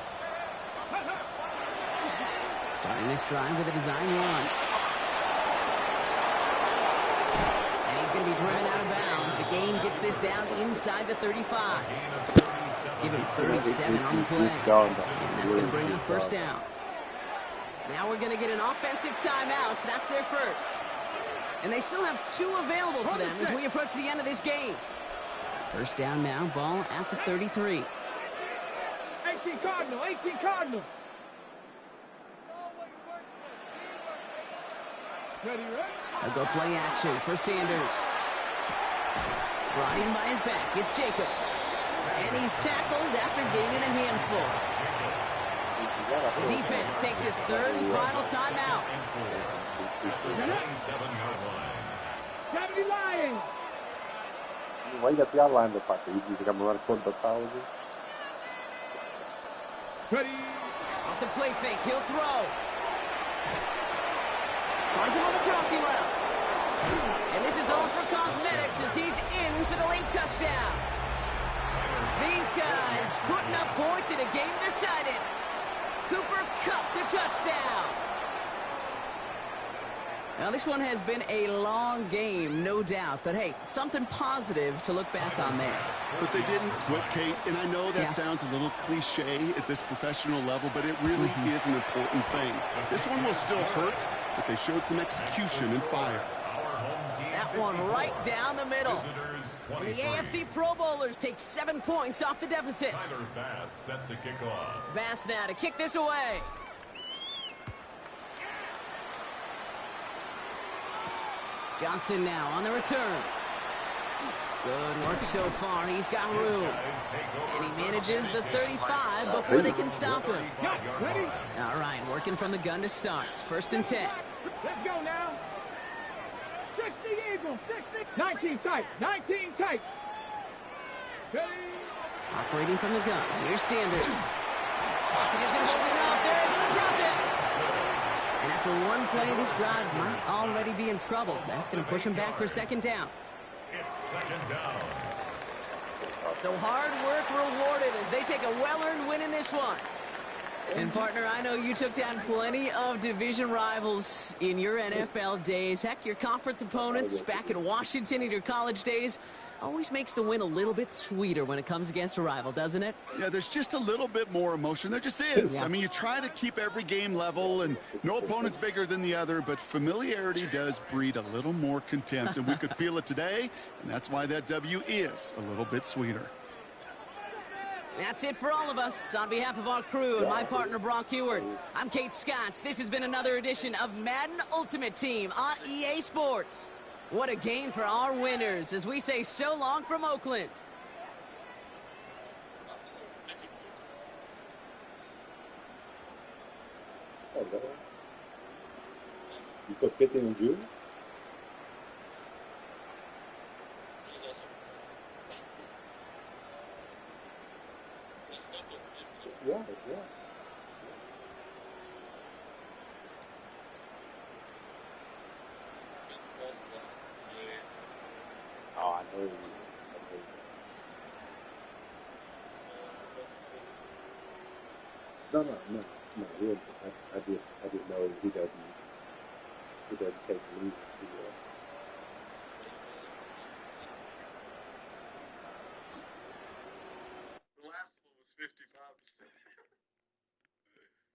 Starting this drive with a design run. And he's going to be driven out of bounds. The gain gets this down inside the 35. Give him 37 on the play. And that's going to bring him first down. Now we're going to get an offensive timeout. So that's their first. And they still have two available for them as we approach the end of this game. First down now, ball at the 33. 18 Cardinal, 18 Cardinal. Ready, A go play action for Sanders. Brought in by his back, it's Jacobs. And he's tackled after gaining a handful. The defense takes its third and final timeout. 70 Lions. Why you got the outline look like that? You think I'm running for the colleges? Ready. Off the play fake, he'll throw. Finds him on the crossing route. And this is all for cosmetics as he's in for the late touchdown. These guys putting up points in a game decided. Cooper Kupp the touchdown. Now, this one has been a long game, no doubt. But, hey, something positive to look back on there. But they didn't quit, Kate. And I know that sounds a little cliche at this professional level, but it really is an important thing. This one will still hurt, but they showed some execution and fire. That one right down the middle. And the AFC Pro Bowlers take 7 points off the deficit. Bass set to kick off. Bass now to kick this away. Johnson now on the return. Good work so far. He's got room. And he manages the 35 before they can stop him. Ready. All right, working from the gun to start. 1st and 10. Let's go now. 60 Eagles. 60. 19 tight. 19 tight. Ready. Operating from the gun. Here's Sanders. Pocket isn't holding up. They're able to drop it. And after one play, this drive might already be in trouble. That's going to push him back for 2nd down. It's 2nd down. So hard work rewarded as they take a well-earned win in this one. And, partner, I know you took down plenty of division rivals in your NFL days. Heck, your conference opponents back in Washington in your college days always makes the win a little bit sweeter when it comes against a rival, doesn't it? Yeah, there's just a little bit more emotion. There just is. Yeah. I mean, you try to keep every game level, and no opponent's bigger than the other, but familiarity does breed a little more contempt, and we could feel it today, and that's why that W is a little bit sweeter. That's it for all of us. On behalf of our crew and my partner, Brock Heward, I'm Kate Scotch. This has been another edition of Madden Ultimate Team on EA Sports. What a game for our winners as we say so long from Oakland. You put 50 in June? Yeah. Oh, I know. No. I didn't know he doesn't take leave.